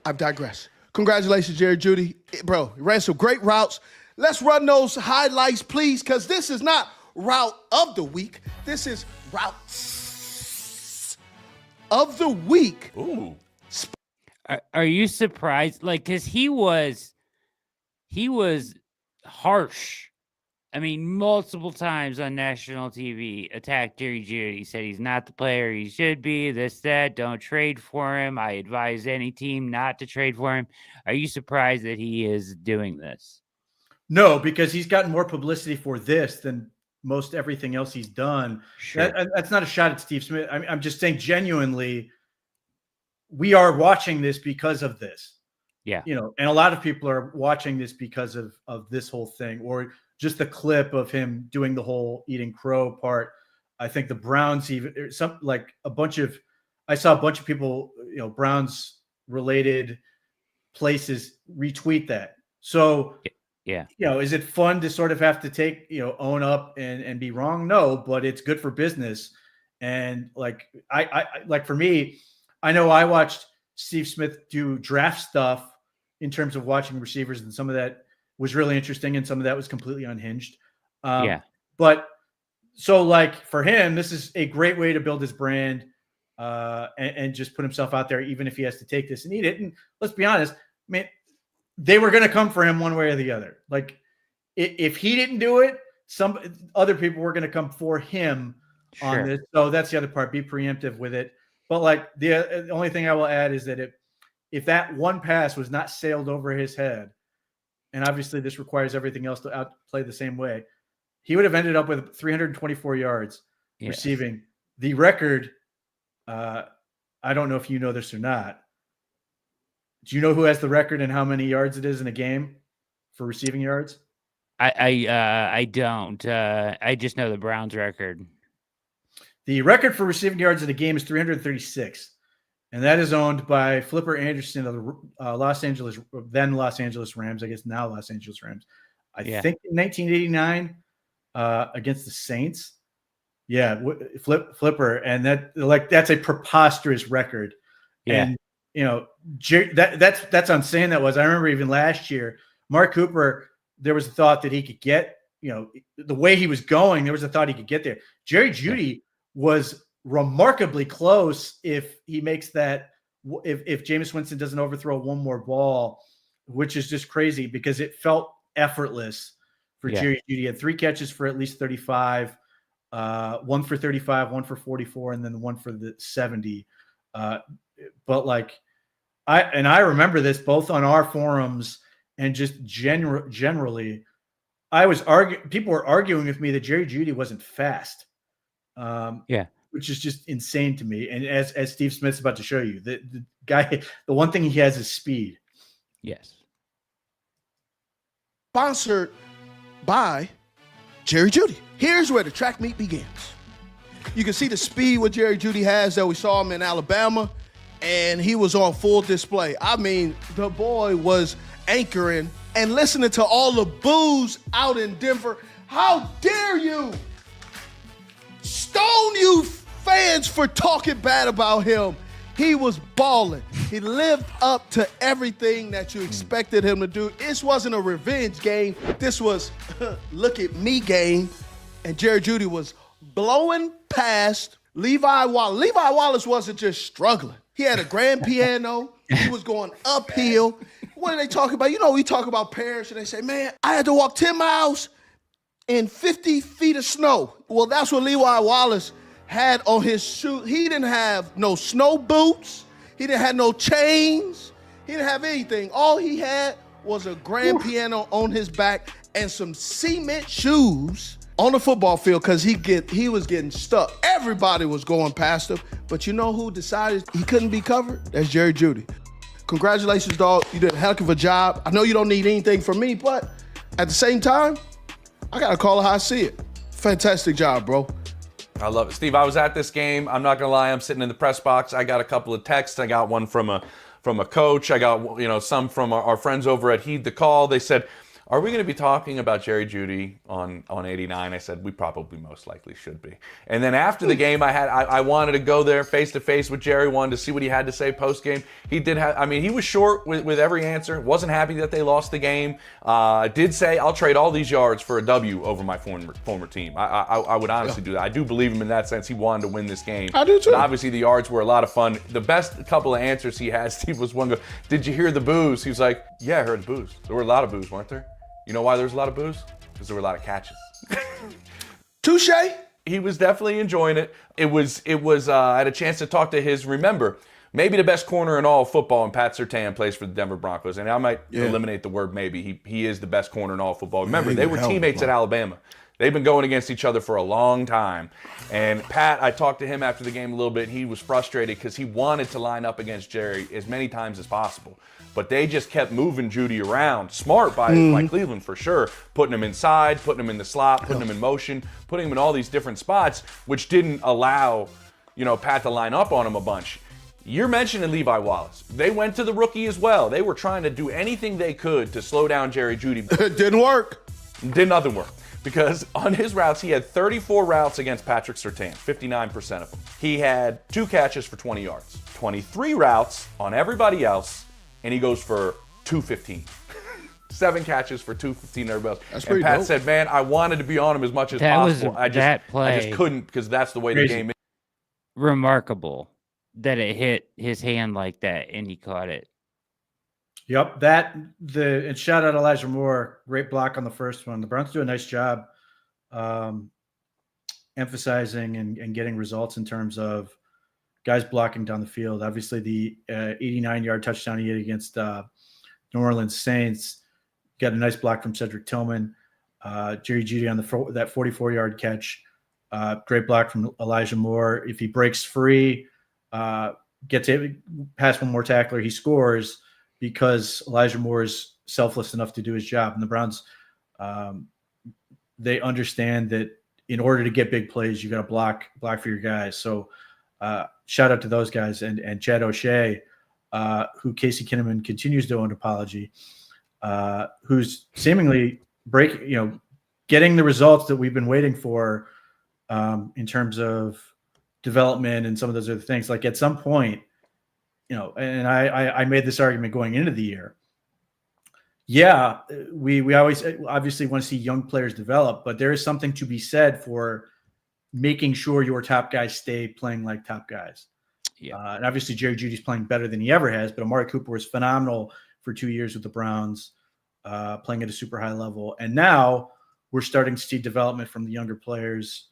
I digress. Congratulations, Jerry Jeudy. Bro, you ran some great routes. Let's run those highlights, please, because this is not route of the week. This is route of the week. Ooh. Are you surprised? Like, because he was harsh. I mean, multiple times on national TV, attacked Jerry Jeudy. He said he's not the player he should be, this, that, don't trade for him. I advise any team not to trade for him. Are you surprised that he is doing this? No, because he's gotten more publicity for this than most everything else he's done. Sure. That's not a shot at Steve Smith. I'm just saying genuinely, we are watching this because of this. Yeah. And a lot of people are watching this because of this whole thing, or just the clip of him doing the whole eating crow part. I think the Browns I saw a bunch of people, Browns related places retweet that. So yeah, is it fun to sort of have to take, own up and be wrong? No, but it's good for business. And I for me, I know I watched Steve Smith do draft stuff in terms of watching receivers, and some of that was really interesting, and some of that was completely unhinged. But so for him, this is a great way to build his brand and just put himself out there, even if he has to take this and eat it. And let's be honest, they were going to come for him one way or the other. Like, if he didn't do it, some other people were going to come for him on this. So that's the other part. Be preemptive with it. But like the only thing I will add is that if that one pass was not sailed over his head, and obviously this requires everything else to outplay the same way, he would have ended up with 324 yards receiving. The record, I don't know if you know this or not. Do you know who has the record and how many yards it is in a game for receiving yards? I don't. I just know the Browns record. The record for receiving yards in a game is 336, and that is owned by Flipper Anderson of the Los Angeles Rams, I guess now Los Angeles Rams. I think in 1989 against the Saints. Yeah, Flipper, and that's a preposterous record. Yeah. And that's what I'm saying. I remember even last year, Mark Cooper, there was a thought that he could get, the way he was going, there was a thought he could get there. Jerry Jeudy was remarkably close if he makes that, if Jameis Winston doesn't overthrow one more ball, which is just crazy because it felt effortless for Jerry Jeudy. He had 3 catches for at least 35, 1 for 35, 1 for 44, and then 1 for the 70. But like, I remember this both on our forums and just generally, people were arguing with me that Jerry Jeudy wasn't fast. Which is just insane to me. And as Steve Smith's about to show you, the guy, the one thing he has is speed. Yes. Sponsored by Jerry Jeudy. Here's where the track meet begins. You can see the speed what Jerry Jeudy has that we saw him in Alabama, and he was on full display. I mean, the boy was anchoring and listening to all the boos out in Denver. How dare you? Stone you fans for talking bad about him. He was balling. He lived up to everything that you expected him to do. This wasn't a revenge game. This was look at me game. And Jerry Jeudy was blowing past Levi Wallace. Levi Wallace wasn't just struggling. He had a grand piano. He was going uphill. What are they talking about? We talk about parents and they say, man, I had to walk 10 miles in 50 feet of snow. Well, that's what Levi Wallace had on his shoe. He didn't have no snow boots. He didn't have no chains. He didn't have anything. All he had was a grand piano on his back and some cement shoes on the football field because he was getting stuck. Everybody was going past him. But you know who decided he couldn't be covered? That's Jerry Jeudy. Congratulations, dog. You did a heck of a job. I know you don't need anything from me, but at the same time, I got to call it how I see it. Fantastic job, bro. I love it. Steve, I was at this game. I'm not going to lie. I'm sitting in the press box. I got a couple of texts. I got one from a coach. I got, some from our friends over at Heed the Call. They said, are we going to be talking about Jerry Jeudy on 89? I said, we probably most likely should be. And then after the game, I wanted to go there face to face with Jerry, wanted to see what he had to say post game. He did have, he was short with every answer. Wasn't happy that they lost the game. Did say, I'll trade all these yards for a W over my former team. I would honestly do that. I do believe him in that sense. He wanted to win this game. I do too. But obviously the yards were a lot of fun. The best couple of answers he had, Steve, was one go, did you hear the boos? He was like, yeah, I heard the boos. There were a lot of boos, weren't there? You know why there was a lot of boos? Because there were a lot of catches. Touche. He was definitely enjoying it. I had a chance to talk to his, remember, maybe the best corner in all of football, and Pat Surtain plays for the Denver Broncos. And I might eliminate the word maybe. He is the best corner in all of football. Remember, they were teammates at Alabama. They've been going against each other for a long time. And Pat, I talked to him after the game a little bit. He was frustrated because he wanted to line up against Jerry as many times as possible. But they just kept moving Jeudy around. Smart by Cleveland for sure. Putting him inside, putting him in the slot, putting him in motion, putting him in all these different spots, which didn't allow, Pat to line up on him a bunch. You're mentioning Levi Wallace. They went to the rookie as well. They were trying to do anything they could to slow down Jerry Jeudy. It didn't work. Did nothing work. Because on his routes, he had 34 routes against Patrick Surtain, 59% of them. He had 2 catches for 20 yards, 23 routes on everybody else, and he goes for 215. 7 catches for 215 everybody else. That's pretty Pat dope. said, man, I wanted to be on him as much as possible. I just couldn't because that's the way the game is. Remarkable that it hit his hand like that and he caught it. Yep, and shout out Elijah Moore, great block on the first one. The Browns do a nice job emphasizing and getting results in terms of guys blocking down the field. Obviously, the 89-yard touchdown he hit against New Orleans Saints, got a nice block from Cedric Tillman. Jerry Jeudy on that 44-yard catch. Great block from Elijah Moore. If he breaks free, gets it past one more tackler, he scores because Elijah Moore is selfless enough to do his job. And the Browns, they understand that in order to get big plays, you got to block for your guys. So shout out to those guys and Chad O'Shea, who Casey Kinnaman continues to owe an apology, who's seemingly getting the results that we've been waiting for in terms of development and some of those other things. Like at some point, and I made this argument going into the year. Yeah, we always obviously want to see young players develop, but there is something to be said for making sure your top guys stay playing like top guys. Yeah. And obviously Jerry Jeudy's playing better than he ever has, but Amari Cooper was phenomenal for 2 years with the Browns, playing at a super high level. And now we're starting to see development from the younger players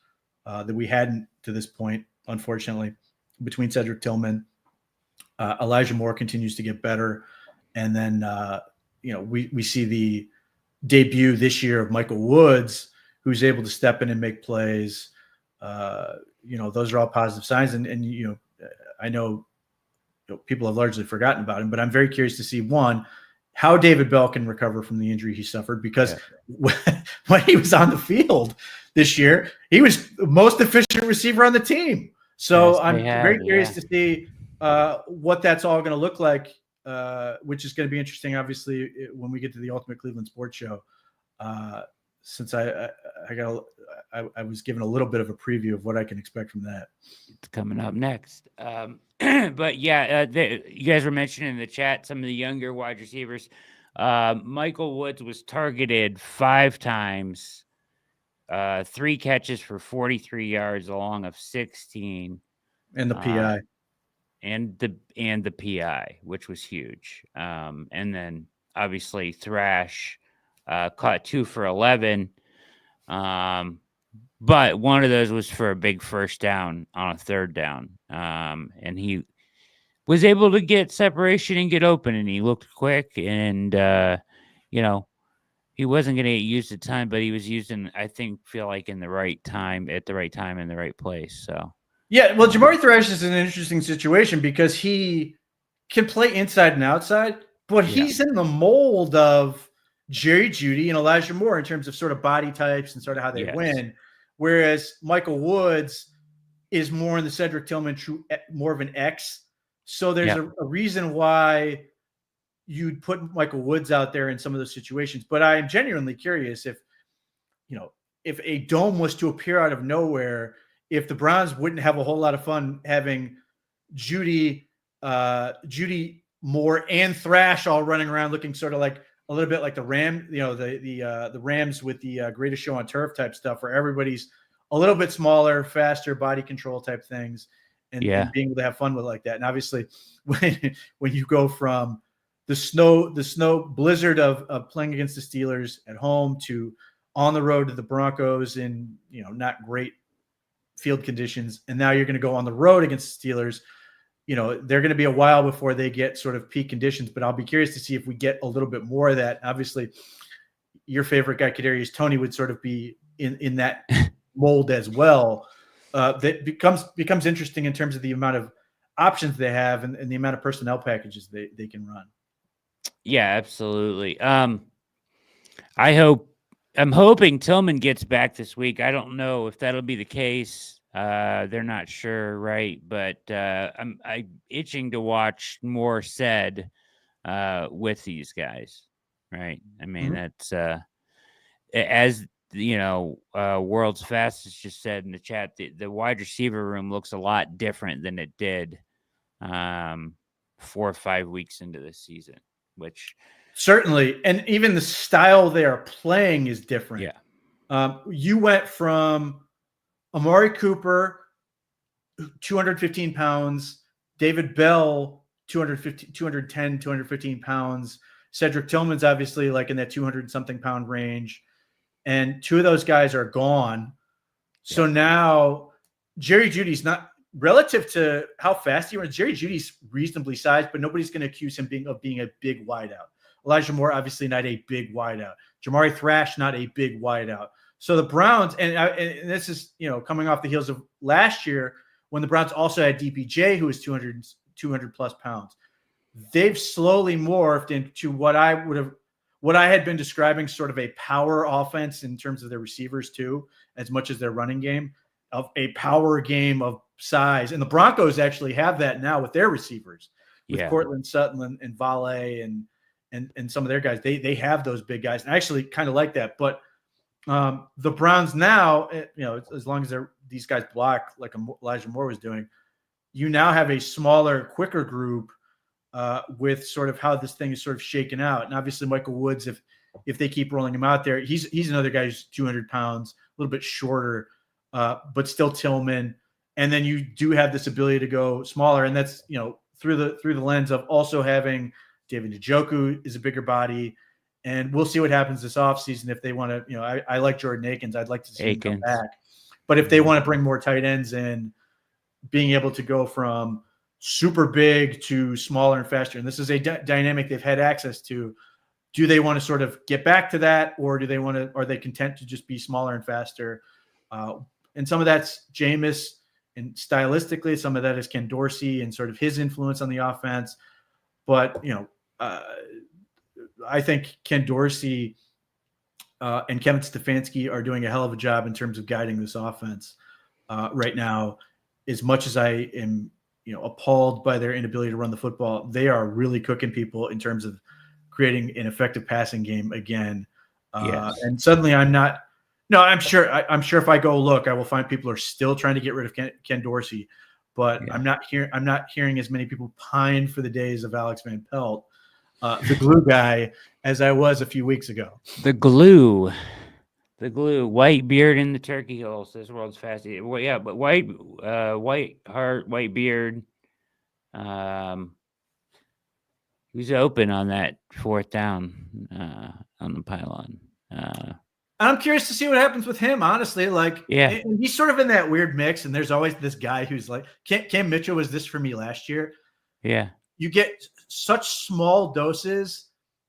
that we hadn't to this point, unfortunately, between Cedric Tillman. Elijah Moore continues to get better. And then, we see the debut this year of Michael Woods, who's able to step in and make plays. Those are all positive signs. And I know people have largely forgotten about him, but I'm very curious to see, one, how David Bell can recover from the injury he suffered, because when he was on the field this year, he was the most efficient receiver on the team. So I'm very curious to see what that's all going to look like, which is going to be interesting, obviously, when we get to the Ultimate Cleveland Sports Show. Since I was given a little bit of a preview of what I can expect from that. It's coming up next. But yeah, you guys were mentioning in the chat some of the younger wide receivers. Michael Woods was targeted 5 times, 3 catches for 43 yards, along of 16. And the PI. And the PI, which was huge. And then obviously Thrash caught 2 for 11. But one of those was for a big first down on a 3rd down. And he was able to get separation and get open, and he looked quick, and he wasn't going to get used a ton, but he was used in, feel like in the right time, at the right time, in the right place. So yeah, well, Jamari Thrash is an interesting situation because he can play inside and outside, but he's in the mold of Jerry Jeudy and Elijah Moore in terms of sort of body types and sort of how they win. Whereas Michael Woods is more in the Cedric Tillman, more of an X. So there's a reason why you'd put Michael Woods out there in some of those situations. But I am genuinely curious if a dome was to appear out of nowhere, if the Browns wouldn't have a whole lot of fun having Jeudy, Moore, and Thrash all running around looking sort of like a little bit like the Rams with the Greatest Show on Turf type stuff, where everybody's a little bit smaller, faster, body control type things, and being able to have fun with like that. And obviously, when you go from the snow blizzard of playing against the Steelers at home to on the road to the Broncos in not great field conditions, and now you're going to go on the road against the Steelers. They're going to be a while before they get sort of peak conditions, but I'll be curious to see if we get a little bit more of that. Obviously, your favorite guy, Kadarius Toney, would sort of be in that mold as well. That becomes interesting in terms of the amount of options they have and the amount of personnel packages they can run. Yeah, absolutely. I'm hoping Tillman gets back this week. I don't know if that'll be the case. They're not sure, right? But I'm itching to watch more said with these guys, right? I mean, that's as World's Fastest just said in the chat, the wide receiver room looks a lot different than it did 4 or 5 weeks into the season, which certainly, and even the style they are playing is different. Yeah. You went from Amari Cooper, 215 pounds, David Bell, 210, 215 pounds. Cedric Tillman's obviously like in that 200-something pound range. And 2 of those guys are gone. So now Jerry Jeudy's not relative to how fast he runs, Jerry Jeudy's reasonably sized, but nobody's going to accuse him of being a big wideout. Elijah Moore, obviously not a big wideout. Jamari Thrash, not a big wideout. So the Browns, and this is, coming off the heels of last year when the Browns also had DPJ, who was 200 plus pounds. They've slowly morphed into what I had been describing, sort of a power offense in terms of their receivers too, as much as their running game, of a power game of size. And the Broncos actually have that now with their receivers, with Cortland Sutton and Valet and some of their guys. They have those big guys. And I actually kind of like that. But the Browns now, as long as these guys block like Elijah Moore was doing, you now have a smaller, quicker group with sort of how this thing is sort of shaken out. And obviously Michael Woods, if they keep rolling him out there, he's another guy who's 200 pounds, a little bit shorter, but still Tillman. And then you do have this ability to go smaller. And that's, through the lens of also having David Njoku is a bigger body. And we'll see what happens this offseason if they want to, I like Jordan Akins. I'd like to see him come back. But if they want to bring more tight ends in, being able to go from super big to smaller and faster, and this is a dynamic they've had access to, do they want to sort of get back to that, or are they content to just be smaller and faster? And some of that's Jameis, and stylistically, some of that is Ken Dorsey and sort of his influence on the offense. But, I think Ken Dorsey and Kevin Stefanski are doing a hell of a job in terms of guiding this offense right now. As much as I am, appalled by their inability to run the football, they are really cooking people in terms of creating an effective passing game again. And suddenly I'm sure if I go look, I will find people are still trying to get rid of Ken Dorsey, but I'm not hearing as many people pine for the days of Alex Van Pelt, the glue guy, as I was a few weeks ago. The glue, white beard in the turkey hole. Says world's fastest. Well, yeah, but white heart, white beard. He was open on that fourth down on the pylon. I'm curious to see what happens with him, honestly. And he's sort of in that weird mix, and there's always this guy who's like, Cam Mitchell was this for me last year. Yeah. You get such small doses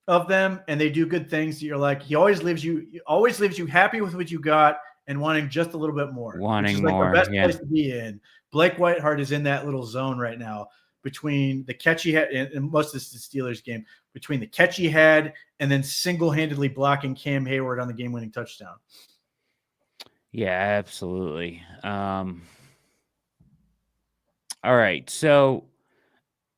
of them, and they do good things. You're like, he always leaves you happy with what you got and wanting just a little bit more. Wanting which is more, the best place to be in. Blake Whiteheart is in that little zone right now between the catch he had, and most of this is the Steelers game, between the catch he had and then single-handedly blocking Cam Hayward on the game-winning touchdown. Yeah, absolutely. All right, so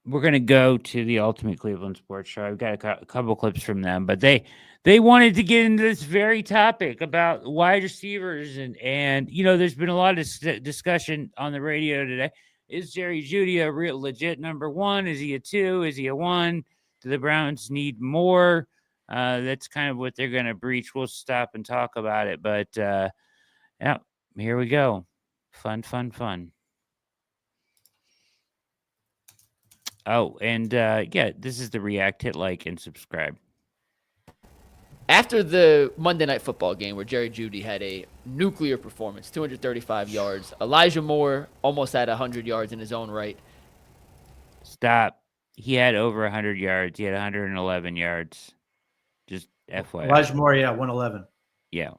we're going to go to the Ultimate Cleveland Sports Show. I've got a couple clips from them, but they wanted to get into this very topic about wide receivers. And there's been a lot of discussion on the radio today. Is Jerry Jeudy a real legit number one? Is he a two? Is he a one? Do the Browns need more? That's kind of what they're going to breach. We'll stop and talk about it. But, yeah, here we go. Fun. Oh, and this is the React. Hit like and subscribe. After the Monday Night Football game where Jerry Jeudy had a nuclear performance, 235 yards, Elijah Moore almost had 100 yards in his own right. Stop. He had over 100 yards. He had 111 yards. Just FYI. Elijah Moore, 111. Yeah.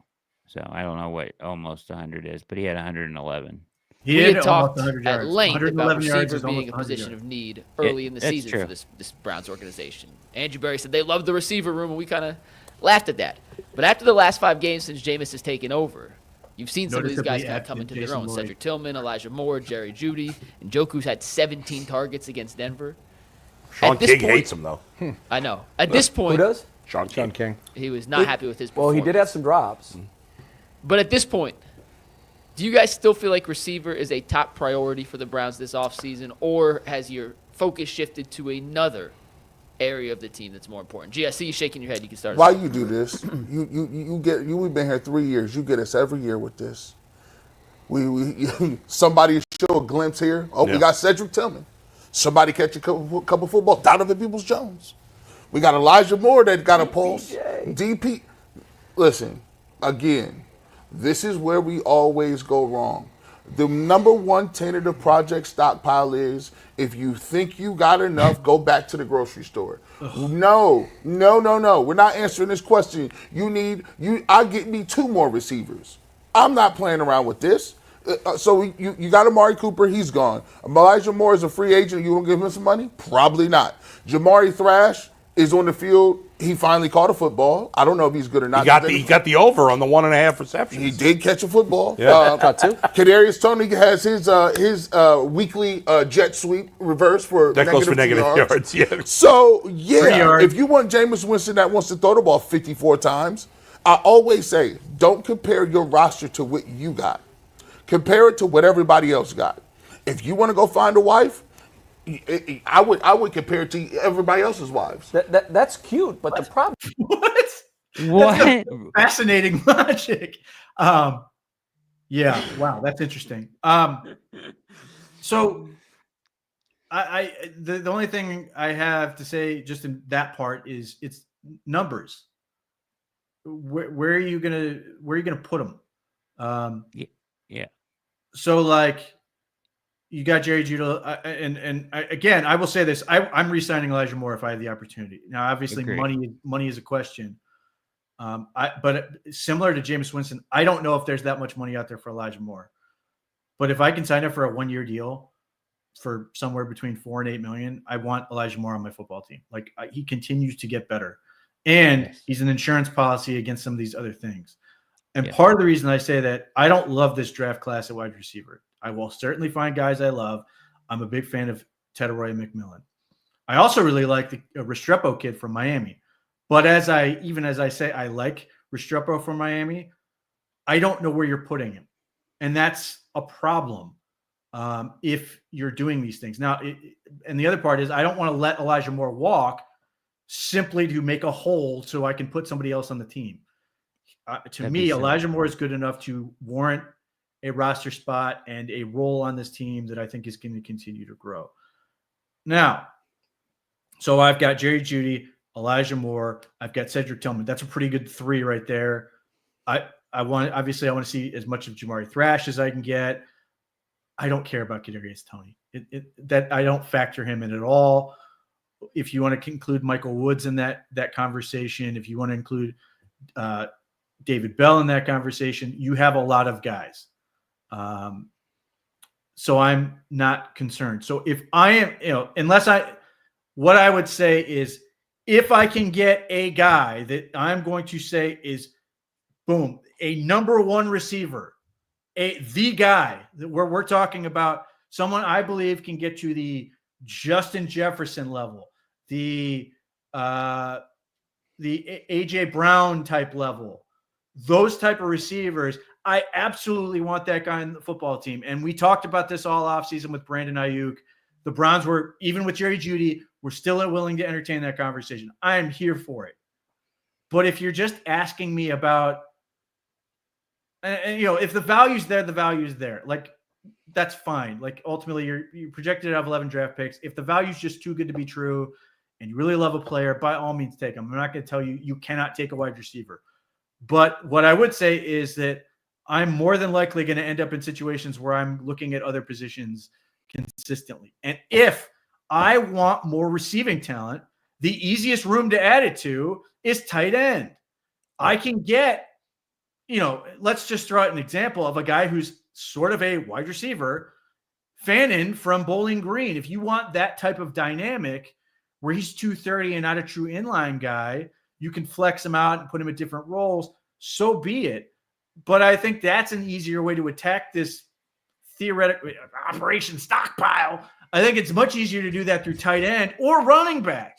So I don't know what almost 100 is, but he had 111. We had talked at length about receiver being a position of need early in the season for this Browns organization. Andrew Berry said they love the receiver room, and we kind of laughed at that. But after the last 5 games since Jameis has taken over, you've seen some of these guys kind of come into their own. Cedric Tillman, Elijah Moore, Jerry Jeudy, and Njoku's had 17 targets against Denver. Sean King hates him, though. I know. At this point, who does? Sean King. He was not happy with his performance. Well, he did have some drops. But at this point, do you guys still feel like receiver is a top priority for the Browns this offseason, or has your focus shifted to another area of the team that's more important? G, I see you shaking your head. You can start. Why you do this? We've been here 3 years. You get us every year with this. We somebody show a glimpse here. Oh, we got Cedric Tillman. Somebody catch a couple footballs. Donovan Peoples-Jones. We got Elijah Moore that got a pulse. DP. Listen, again, this is where we always go wrong. The number one tentative project stockpile is if you think you got enough, go back to the grocery store. No. We're not answering this question. I get me 2 more receivers. I'm not playing around with this. So you got Amari Cooper, he's gone. Elijah Moore is a free agent. You gonna give him some money? Probably not. Jamari Thrash is on the field. He finally caught a football. I don't know if he's good or not. He got the over on the 1.5 receptions. He did catch a football. Yeah. Caught 2. Kadarius Toney has his weekly jet sweep reverse for that goes for negative yards. Yeah. So if you want Jameis Winston that wants to throw the ball 54 times, I always say don't compare your roster to what you got. Compare it to what everybody else got. If you want to go find a wife, I would compare it to everybody else's wives. That's cute, but the problem. What? That's fascinating logic. Yeah. Wow. That's interesting. So the only thing I have to say just in that part is it's numbers. Where are you gonna put them? Yeah. So like you got Jerry Jeudy, and again, I will say this: I'm re-signing Elijah Moore if I had the opportunity. Now, obviously, money is a question. But similar to Jameis Winston, I don't know if there's that much money out there for Elijah Moore. But if I can sign up for a 1-year deal for somewhere between $4 and $8 million, I want Elijah Moore on my football team. Like he continues to get better, and he's an insurance policy against some of these other things. And part of the reason I say that, I don't love this draft class at wide receiver. I will certainly find guys I love. I'm a big fan of Tedoroy McMillan. I also really like the Restrepo kid from Miami. But as I say, I like Restrepo from Miami, I don't know where you're putting him. And that's a problem if you're doing these things. Now, and the other part is I don't want to let Elijah Moore walk simply to make a hole so I can put somebody else on the team. To me, Elijah Moore is good enough to warrant a roster spot and a role on this team that I think is going to continue to grow. Now, so I've got Jerry Jeudy, Elijah Moore, I've got Cedric Tillman. That's a pretty good 3 right there. I want to see as much of Jamari Thrash as I can get. I don't care about Kadarius Toney. That I don't factor him in at all. If you want to include Michael Woods in that conversation, if you want to include David Bell in that conversation, you have a lot of guys. So I'm not concerned. So if I am, what I would say is if I can get a guy that I'm going to say is boom, a number 1 receiver, the guy that we're talking about, someone I believe can get to the Justin Jefferson level, the AJ Brown type level, those type of receivers, I absolutely want that guy on the football team. And we talked about this all offseason with Brandon Ayuk. The Browns were, even with Jerry Jeudy, we're still willing to entertain that conversation. I am here for it. But if you're just asking me about, if the value's there, the value's there. Like, that's fine. Like, ultimately, you projected to have 11 draft picks. If the value's just too good to be true and you really love a player, by all means, take them. I'm not going to tell you you cannot take a wide receiver. But what I would say is that I'm more than likely going to end up in situations where I'm looking at other positions consistently. And if I want more receiving talent, the easiest room to add it to is tight end. I can get, let's just throw out an example of a guy who's sort of a wide receiver, Fannin from Bowling Green. If you want that type of dynamic where he's 230 and not a true inline guy, you can flex him out and put him in different roles. So be it. But I think that's an easier way to attack this theoretical operation stockpile. I think it's much easier to do that through tight end or running back.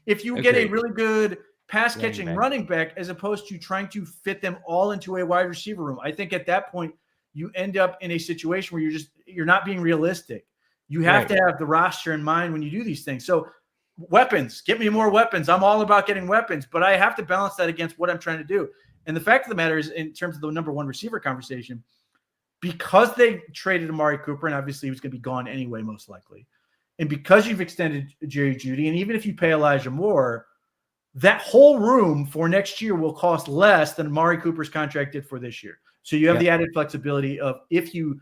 If you get a really good pass catching running back, as opposed to trying to fit them all into a wide receiver room. I think at that point you end up in a situation where you're not being realistic. You have to have the roster in mind when you do these things. So weapons, get me more weapons. I'm all about getting weapons, but I have to balance that against what I'm trying to do. And the fact of the matter is, in terms of the number 1 receiver conversation, because they traded Amari Cooper, and obviously he was going to be gone anyway, most likely, and because you've extended Jerry Jeudy, and even if you pay Elijah Moore, that whole room for next year will cost less than Amari Cooper's contract did for this year. So you have the added flexibility of if you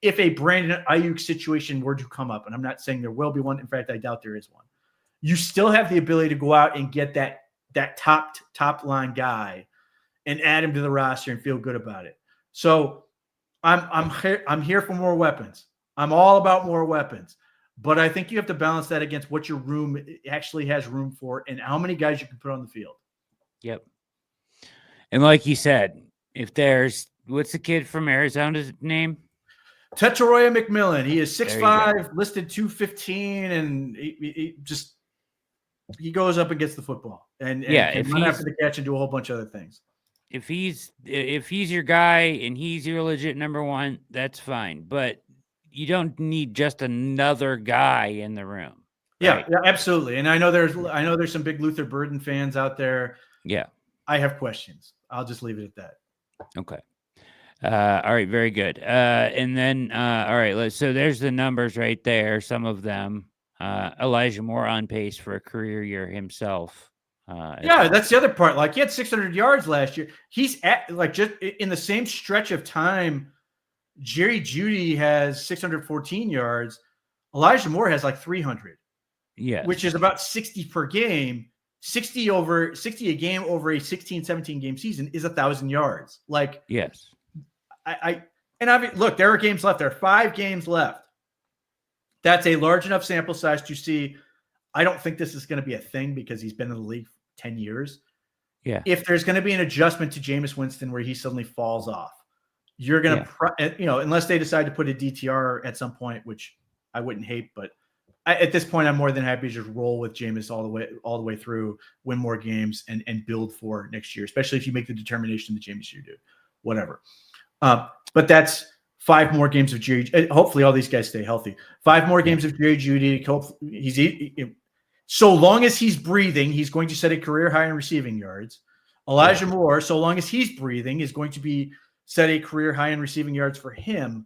if a Brandon Ayuk situation were to come up, and I'm not saying there will be one. In fact, I doubt there is one. You still have the ability to go out and get that top line guy and add him to the roster and feel good about it. So I'm here for more weapons. I'm all about more weapons. But I think you have to balance that against what your room actually has room for and how many guys you can put on the field. Yep. And like you said, if there's what's the kid from Arizona's name? Tetairoa McMillan. He is 6'5", listed 215, and he goes up and gets the football and can run after the catch and do a whole bunch of other things. If he's your guy and he's your legit number one, that's fine. But you don't need just another guy in the room. Right? Yeah, absolutely. And I know there's some big Luther Burden fans out there. Yeah. I have questions. I'll just leave it at that. Okay. All right. Very good. And then, all right. So there's the numbers right there. Some of them. Elijah Moore on pace for a career year himself. That's the other part. Like, he had 600 yards last year. He's at just in the same stretch of time. Jerry Jeudy has 614 yards. Elijah Moore has like 300. Yeah. Which is about 60 per game. 60 a game over a 16-17 game season is 1,000 yards. Like, yes. Look, there are games left. There are 5 games left. That's a large enough sample size to see. I don't think this is going to be a thing because he's been in the league 10 years. Yeah. If there's going to be an adjustment to Jameis Winston where he suddenly falls off, you're going to, unless they decide to put a DTR at some point, which I wouldn't hate, but at this point, I'm more than happy to just roll with Jameis all the way through, win more games, and build for next year, especially if you make the determination that Jameis should do, whatever. But that's 5 more games of Jerry. Hopefully, all these guys stay healthy. 5 more games of Jerry Jeudy. So long as he's breathing, he's going to set a career high in receiving yards. Elijah Moore, so long as he's breathing, is going to be set a career high in receiving yards for him.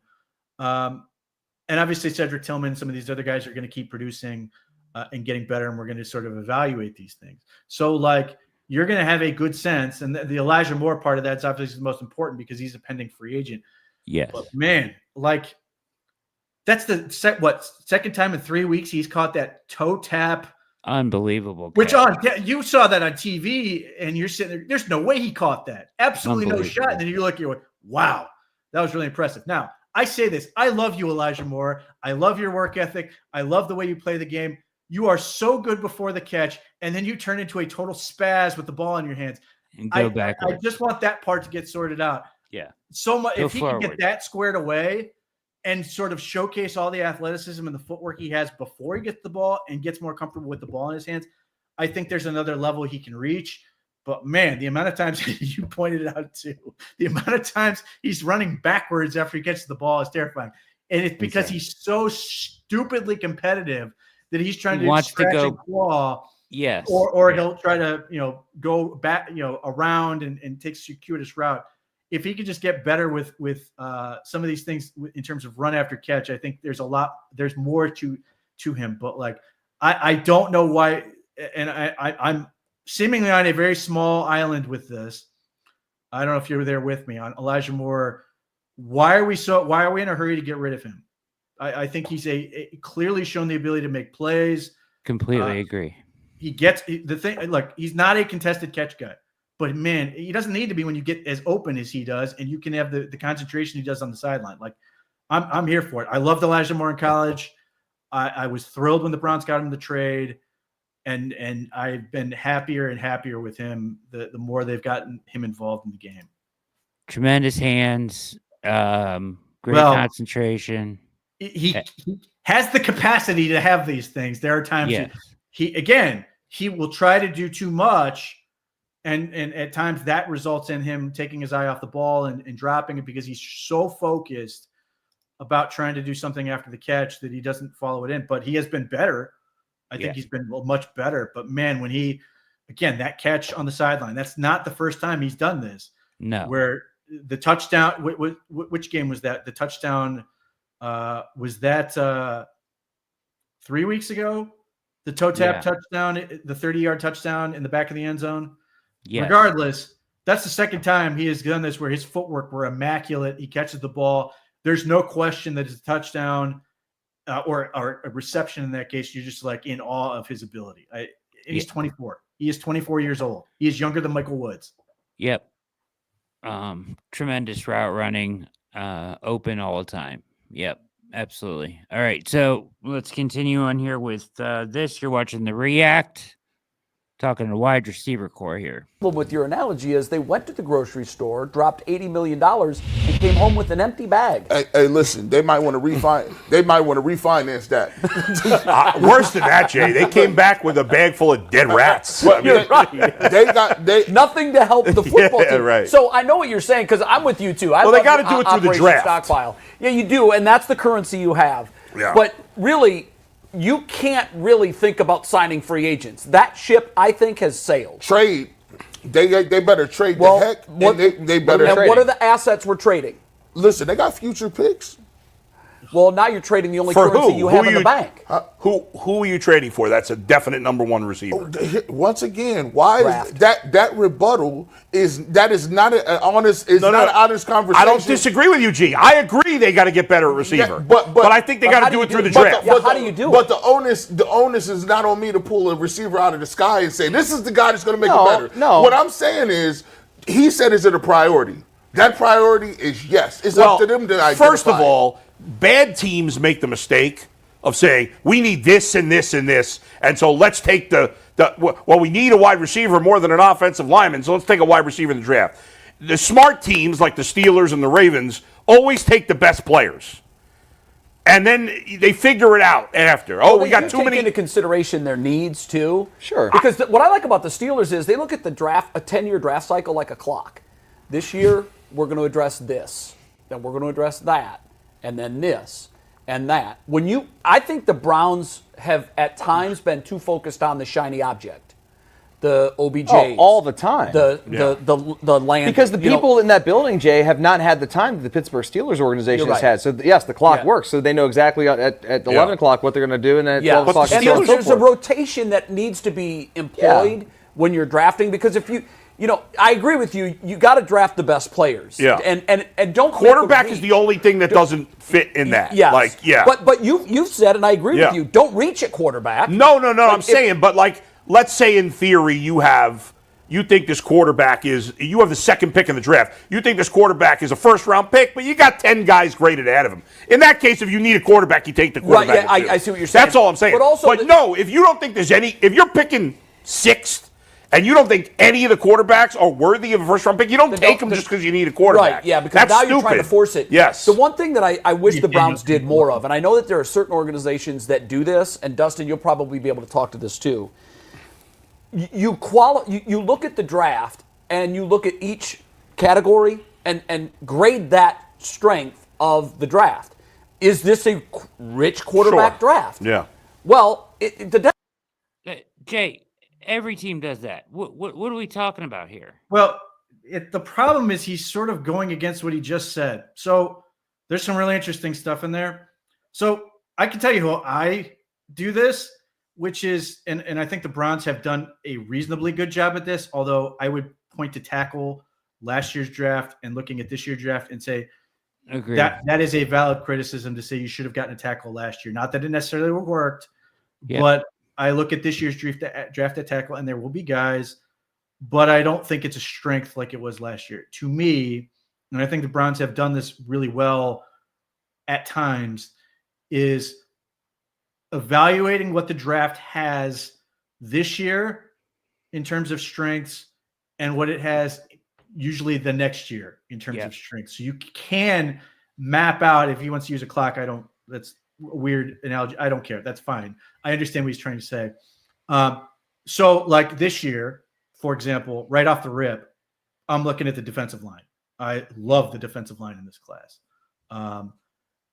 And obviously, Cedric Tillman, some of these other guys are going to keep producing and getting better, and we're going to sort of evaluate these things. So, you're going to have a good sense, and the Elijah Moore part of that's obviously the most important because he's a pending free agent. Yes. But man, that's the second time in 3 weeks he's caught that toe tap. Unbelievable. Which you saw that on TV, and you're sitting there. There's no way he caught that. Absolutely no shot. And then you look, you're like, wow, that was really impressive. Now, I say this. I love you, Elijah Moore. I love your work ethic. I love the way you play the game. You are so good before the catch, and then you turn into a total spaz with the ball in your hands. And go backwards. I just want that part to get sorted out. Yeah. So much. If he forward. can get that squared away and sort of showcase all the athleticism and the footwork he has before he gets the ball and gets more comfortable with the ball in his hands, I think there's another level he can reach. But man, the amount of times you pointed it out too, the amount of times he's running backwards after he catches the ball is terrifying. And it's because he's so stupidly competitive that he's trying to scratch and claw. Yes. Or he'll try to, go back, around and take a circuitous route. If he could just get better with some of these things in terms of run after catch, I think there's more to him. But I don't know why. And I'm seemingly on a very small island with this. I don't know if you were there with me on Elijah Moore. Why are we in a hurry to get rid of him? I think he's clearly shown the ability to make plays. Completely agree. He gets the thing. Look, he's not a contested catch guy, but man, he doesn't need to be when you get as open as he does, and you can have the concentration he does on the sideline. I'm here for it. I loved Elijah Moore in college. I was thrilled when the Browns got him the trade. And I've been happier and happier with him the more they've gotten him involved in the game. Tremendous hands, great concentration. He has the capacity to have these things. There are times he will try to do too much, and at times that results in him taking his eye off the ball and dropping it because he's so focused about trying to do something after the catch that he doesn't follow it in. But he has been better. I think he's been much better. But man, when that catch on the sideline, that's not the first time he's done this. No. Where the touchdown, which game was that? The touchdown, was that 3 weeks ago? The toe tap touchdown, the 30-yard touchdown in the back of the end zone? Yeah. Regardless, that's the second time he has done this where his footwork were immaculate. He catches the ball. there's no question that it's a touchdown or a reception in that case. You're just like in awe of his ability. He's 24. He is 24 years old. He is younger than Michael Woods. Yep. Tremendous route running, open all the time. Yep, absolutely. All right, so let's continue on here with this. You're watching the React. Talking to wide receiver core here. With your analogy is they went to the grocery store, dropped $80 million, and came home with an empty bag. Hey, listen, they might want to refinance that. Worse than that, Jay. They came back with a bag full of dead rats. You're right. They nothing to help the football team. Right. So I know what you're saying because I'm with you too. Well, they got to do it through the draft. Stockpile. Yeah, you do, and that's the currency you have. Yeah. But really, you can't really think about signing free agents. That ship, I think, has sailed. Trade. They better trade the heck. They better. And what are the assets we're trading? Listen, they got future picks. Well, now you're trading the only For currency who? you have in the bank. Who are you trading for? That's a definite number one receiver. Once again, why is that rebuttal is not an honest honest conversation. I don't disagree with you, G. I agree they got to get better at receiver. Yeah, but I think they got to do it through the draft. How do you do it? But the onus is not on me to pull a receiver out of the sky and say this is the guy that's going to make it better. No. What I'm saying is, he said, is it a priority? That priority is yes. It's up to them to identify. First of all, bad teams make the mistake of saying, we need this and this and this, and so let's take we need a wide receiver more than an offensive lineman, so let's take a wide receiver in the draft. The smart teams, like the Steelers and the Ravens, always take the best players. And then they figure it out after. We got too many. Take into consideration their needs, too. Sure. Because what I like about the Steelers is they look at the draft, a 10-year draft cycle, like a clock. This year, we're going to address this. Then we're going to address that. And then this and that. I think the Browns have at times been too focused on the shiny object, the OBJs, all the time. The land, because the people in that building, Jay, have not had the time that the Pittsburgh Steelers organization has had. So yes, the clock works. So they know exactly at 11 o'clock what they're going to do, and at 12 o'clock. And there's a rotation that needs to be employed when you're drafting, because if I agree with you. You got to draft the best players. Yeah. And don't quarterback is the only thing that doesn't fit in that. Yes. But you've said, and I agree with you. Don't reach at quarterback. No. I'm saying, but let's say in theory you think this quarterback you have the second pick in the draft. You think this quarterback is a first round pick, but you got 10 guys graded ahead of him. In that case, if you need a quarterback, you take the quarterback. Right. Yeah, I see what you're saying. That's all I'm saying. But no, if you don't think there's if you're picking sixth. And you don't think any of the quarterbacks are worthy of a first-round pick? You don't take them just because you need a quarterback. Right, yeah, because now you're trying to force it. Yes. The one thing that I wish the Browns did more of, and I know that there are certain organizations that do this, and Dustin, you'll probably be able to talk to this too. You look at the draft, and you look at each category and grade that strength of the draft. Is this a rich quarterback draft? Yeah. Well, Jay, every team does that. What are we talking about here? Well, the problem is he's sort of going against what he just said. So there's some really interesting stuff in there. So I can tell you how I do this, which is, and I think the Browns have done a reasonably good job at this, although I would point to tackle last year's draft and looking at this year's draft and say that is a valid criticism to say you should have gotten a tackle last year. Not that it necessarily worked, but I look at this year's draft at tackle, and there will be guys, but I don't think it's a strength like it was last year. To me, and I think the Browns have done this really well at times, is evaluating what the draft has this year in terms of strengths and what it has usually the next year in terms of strengths. So you can map out, if he wants to use a clock, that's a weird analogy. I don't care. That's fine. I understand what he's trying to say. So like this year, for example, right off the rip, I'm looking at the defensive line. I love the defensive line in this class.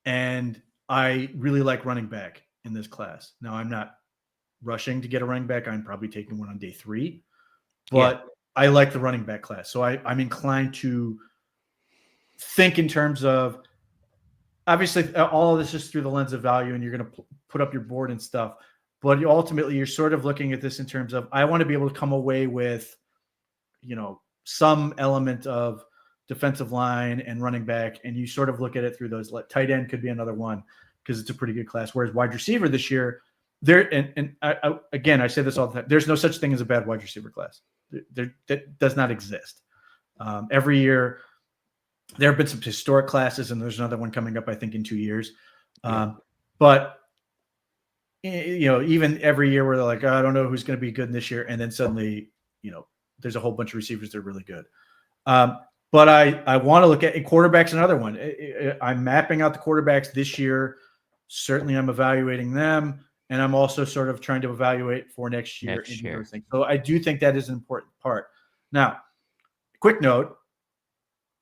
And I really like running back in this class. Now, I'm not rushing to get a running back. I'm probably taking one on day 3. But I like the running back class. So I'm inclined to think in terms of, obviously, all of this is through the lens of value, and you're going to put up your board and stuff. But ultimately, you're sort of looking at this in terms of, I want to be able to come away with, some element of defensive line and running back, and you sort of look at it through those. Like tight end could be another one because it's a pretty good class. Whereas wide receiver this year, I say this all the time. There's no such thing as a bad wide receiver class. That does not exist. Every year, there have been some historic classes, and there's another one coming up, I think, in 2 years. But even every year where they're like, I don't know who's going to be good this year, and then suddenly, there's a whole bunch of receivers that are really good. But I want to look at quarterbacks. Another one. I'm mapping out the quarterbacks this year. Certainly, I'm evaluating them, and I'm also sort of trying to evaluate for next year. So I do think that is an important part. Now, quick note.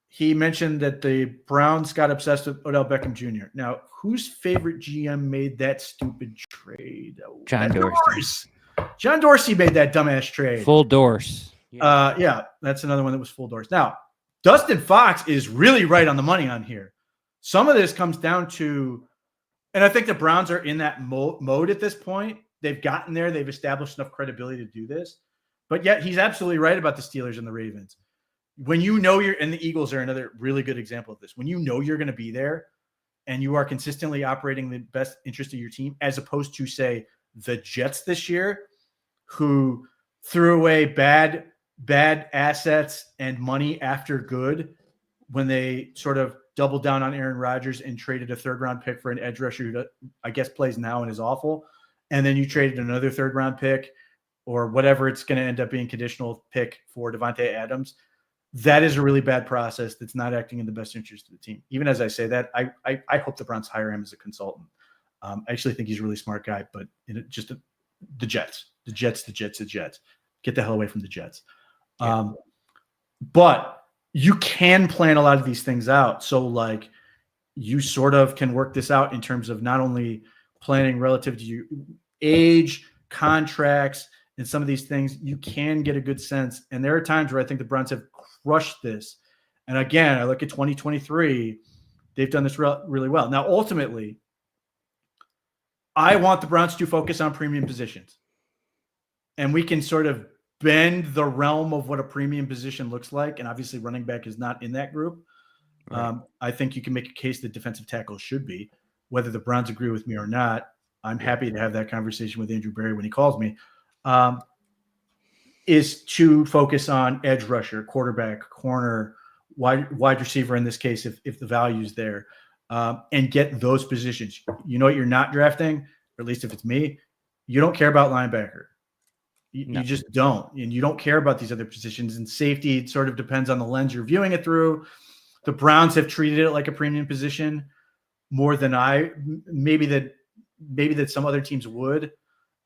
He mentioned that the Browns got obsessed with Odell Beckham Jr. Now, whose favorite GM made that stupid trade? John Dorsey. John Dorsey made that dumbass trade. Full Dorse. Yeah, that's another one that was full Dorse. Now, Dustin Fox is really right on the money on here. Some of this comes down to, and I think the Browns are in that mode at this point. They've gotten there. They've established enough credibility to do this. But yet, he's absolutely right about the Steelers and the Ravens. When and the Eagles are another really good example of this. When you're going to be there and you are consistently operating the best interest of your team, as opposed to, say, the Jets this year, who threw away bad assets and money after good when they sort of doubled down on Aaron Rodgers and traded a third-round pick for an edge rusher who I guess plays now and is awful. And then you traded another third-round pick or whatever it's going to end up being, conditional pick for Devontae Adams. That is a really bad process that's not acting in the best interest of the team. Even as I say that, I hope the Browns hire him as a consultant. I actually think he's a really smart guy, but the Jets. Get the hell away from the Jets. Yeah. But you can plan a lot of these things out. So like you sort of can work this out in terms of not only planning relative to your age, contracts, and some of these things. You can get a good sense. And there are times where I think the Browns have crushed this. And again, I look at 2023, they've done this really well. Now, ultimately, I want the Browns to focus on premium positions. And we can sort of bend the realm of what a premium position looks like. And obviously running back is not in that group. Right. I think you can make a case that defensive tackle should be. Whether the Browns agree with me or not, I'm happy to have that conversation with Andrew Berry when he calls me, is to focus on edge rusher, quarterback, corner, wide receiver in this case, if the value is there, and get those positions. You know what you're not drafting, or at least if it's me, you don't care about linebacker. You just don't. And you don't care about these other positions. And safety, it sort of depends on the lens you're viewing it through. The Browns have treated it like a premium position more than maybe that some other teams would.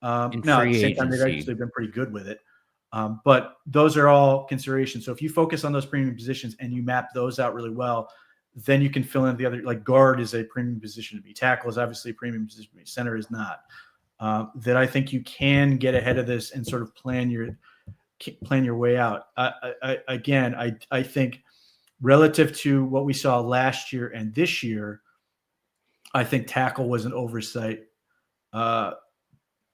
Now, at the same time, they've actually been pretty good with it. But those are all considerations. So if you focus on those premium positions and you map those out really well, then you can fill in the other, like guard is a premium position to be. Tackle is obviously a premium position to be. Center is not. That I think you can get ahead of this and sort of plan your way out. I think relative to what we saw last year and this year, I think tackle was an oversight. And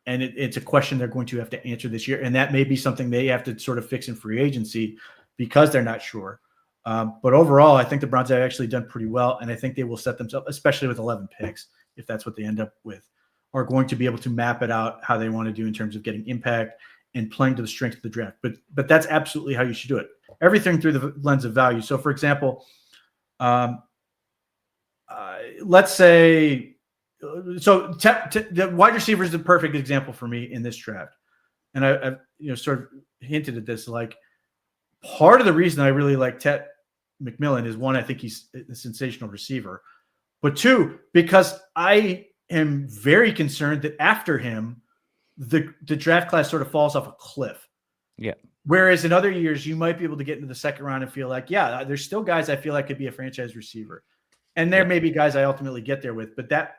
it's a question they're going to have to answer this year. And that may be something they have to sort of fix in free agency because they're not sure. But overall, I think the Browns have actually done pretty well. And I think they will set themselves, especially with 11 picks, if that's what they end up with, are going to be able to map it out how they want to do in terms of getting impact and playing to the strength of the draft. But that's absolutely how you should do it. Everything through the lens of value. So, for example, let's say, the wide receiver is the perfect example for me in this draft. And I've sort of hinted at this. Like, part of the reason I really like Tet McMillan is, one, I think he's a sensational receiver. But two, because I am very concerned that after him, the draft class sort of falls off a cliff. Yeah. Whereas in other years, you might be able to get into the second round and feel like, yeah, there's still guys I feel like could be a franchise receiver. And there may be guys I ultimately get there with. But that,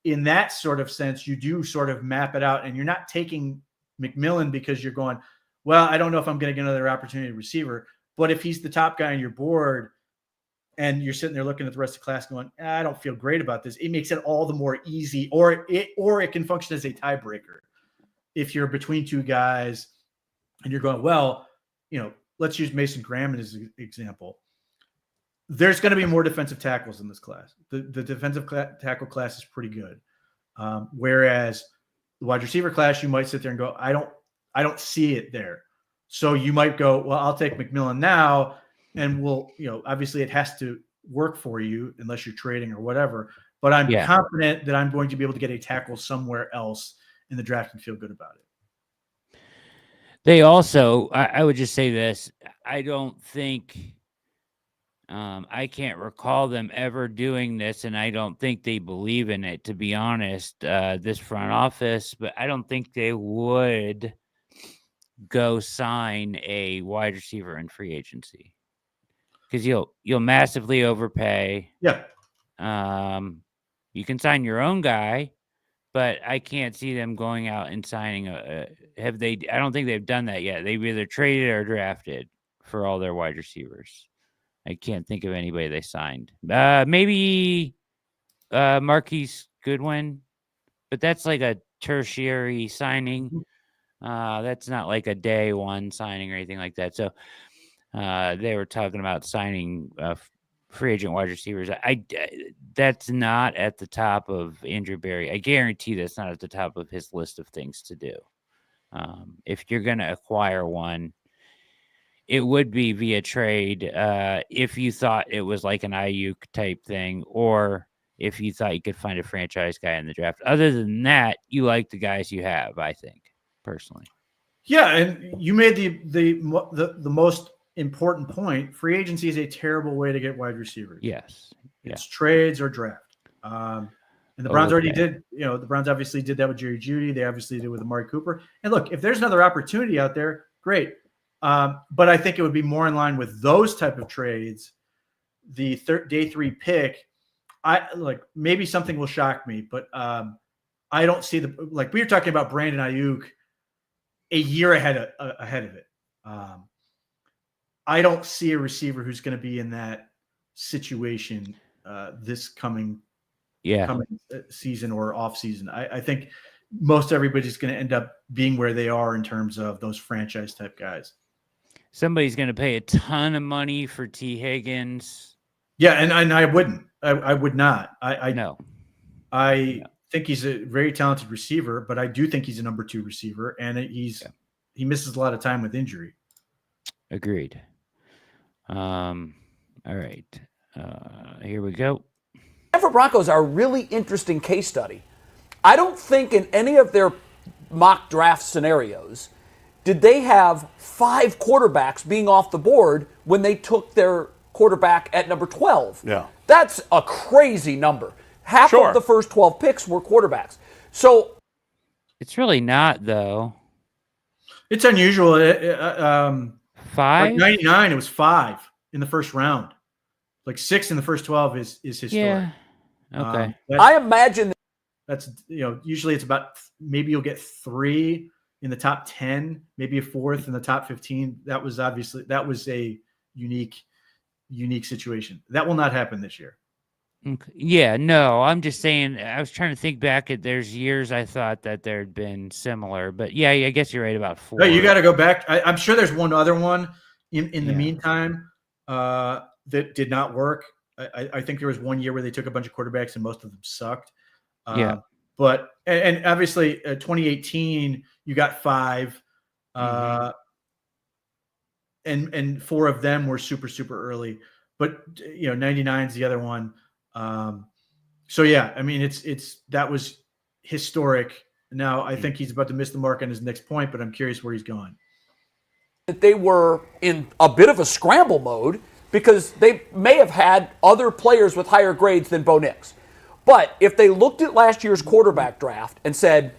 in that sort of sense, you do sort of map it out. And you're not taking McMillan because you're going, well, I don't know if I'm going to get another opportunity receiver. But if he's the top guy on your board and you're sitting there looking at the rest of the class going, I don't feel great about this, it makes it all the more easy. Or it can function as a tiebreaker. If you're between two guys and you're going, well, let's use Mason Graham as an example. there's going to be more defensive tackles in this class. The defensive tackle class is pretty good. Whereas the wide receiver class, you might sit there and go, I don't see it there. So you might go, well, I'll take McMillan now, and obviously it has to work for you unless you're trading or whatever. But I'm confident that I'm going to be able to get a tackle somewhere else in the draft and feel good about it. They also, I would just say this, I don't think, I can't recall them ever doing this, and I don't think they believe in it, to be honest, this front office, but I don't think they would go sign a wide receiver in free agency because you'll massively overpay. Yeah. You can sign your own guy, but I can't see them going out and signing I don't think they've done that yet. They've either traded or drafted for all their wide receivers. I can't think of anybody they signed. Maybe Marquise Goodwin, but that's like a tertiary signing. That's not like a day one signing or anything like that. So they were talking about signing free agent wide receivers. That's not at the top of Andrew Berry. I guarantee that's not at the top of his list of things to do. If you're going to acquire one, it would be via trade if you thought it was like an Ayuk type thing, or if you thought you could find a franchise guy in the draft. Other than that, you like the guys you have, I think, personally. Yeah, and you made the most important point. Free agency is a terrible way to get wide receivers. Yes. It's trades or draft. And the Browns already did, the Browns obviously did that with Jeudy. They obviously did with Amari Cooper. And look, if there's another opportunity out there, great. But I think it would be more in line with those type of trades. The day 3 pick, maybe something will shock me, but I don't see we were talking about Brandon Ayuk a year ahead of it. I don't see a receiver who's going to be in that situation this coming season or off season. I think most everybody's going to end up being where they are in terms of those franchise type guys. Somebody's going to pay a ton of money for T. Higgins. Yeah, and I wouldn't. I would not. I know. I think he's a very talented receiver, but I do think he's a number 2 receiver, and he misses a lot of time with injury. Agreed. All right. Here we go. Denver Broncos are a really interesting case study. I don't think in any of their mock draft scenarios did they have 5 quarterbacks being off the board when they took their quarterback at number 12. Yeah. That's a crazy number. Half of the first 12 picks were quarterbacks. So it's really not, though. It's unusual. 5? 99, it was 5 in the first round. 6 in the first 12 is historic. Yeah. Okay. I imagine that's usually it's about maybe you'll get 3 in the top 10, maybe a 4th in the top 15. That was a unique situation. That will not happen this year. Okay. Yeah, no, I'm just saying, I was trying to think back at there's years I thought that there had been similar, but yeah, I guess you're right about 4. No, you got to go back. I'm sure there's one other one in the meantime that did not work. I think there was one year where they took a bunch of quarterbacks and most of them sucked. But and obviously 2018 you got 5, and 4 of them were super early. But 99 is the other one. So yeah, I mean that was historic. Now I think he's about to miss the mark on his next point, but I'm curious where he's going. that they were in a bit of a scramble mode because they may have had other players with higher grades than Bo Nix. But if they looked at last year's quarterback draft and said,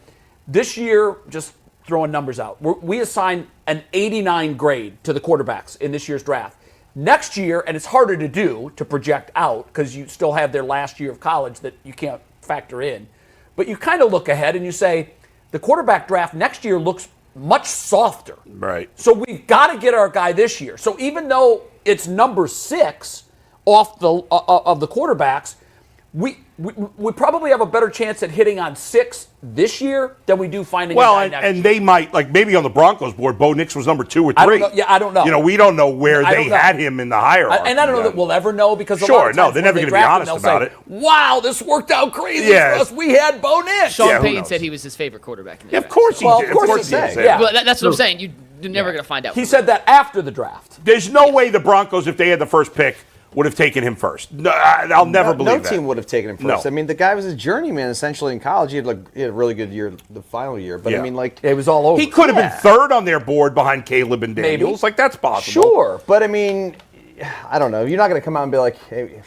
this year, just throwing numbers out, we assigned an 89 grade to the quarterbacks in this year's draft. Next year, and it's harder to do to project out because you still have their last year of college that you can't factor in. But you kind of look ahead and you say, the quarterback draft next year looks much softer. Right. So we've got to get our guy this year. So even though it's number 6 off the of the quarterbacks, we probably have a better chance at hitting on 6 this year than we do finding a Well, guy and, next and year. they might, like maybe on the Broncos board, Bo Nix was number 2 or 3. I don't know. Yeah, I don't know. You know, we don't know where I they don't know. had him in the hierarchy. And I don't know that we'll ever know because a lot Sure, of no, times they're when never they going to be draft him, honest they'll about say, it. Wow, this worked out crazy Yeah. for us. We had Bo Nix. Sean Yeah, who Payton knows? said he was his favorite quarterback in the Yeah, of draft. course he Well, did. of course he did. did. Yeah. But that's what I'm saying. You're never going to find out. He said that after the draft. There's no way the Broncos, if they had the first pick, would have taken him first. No, I'll never believe No that. team would have taken him first. No. I mean, the guy was a journeyman essentially in college. He had a really good year the final year. But Yeah. I mean, like, It was all over. He could have been third on their board behind Caleb and Maybe. Daniels. Like, that's possible. sure. But I mean, I don't know. You're not going to come out and be like, hey,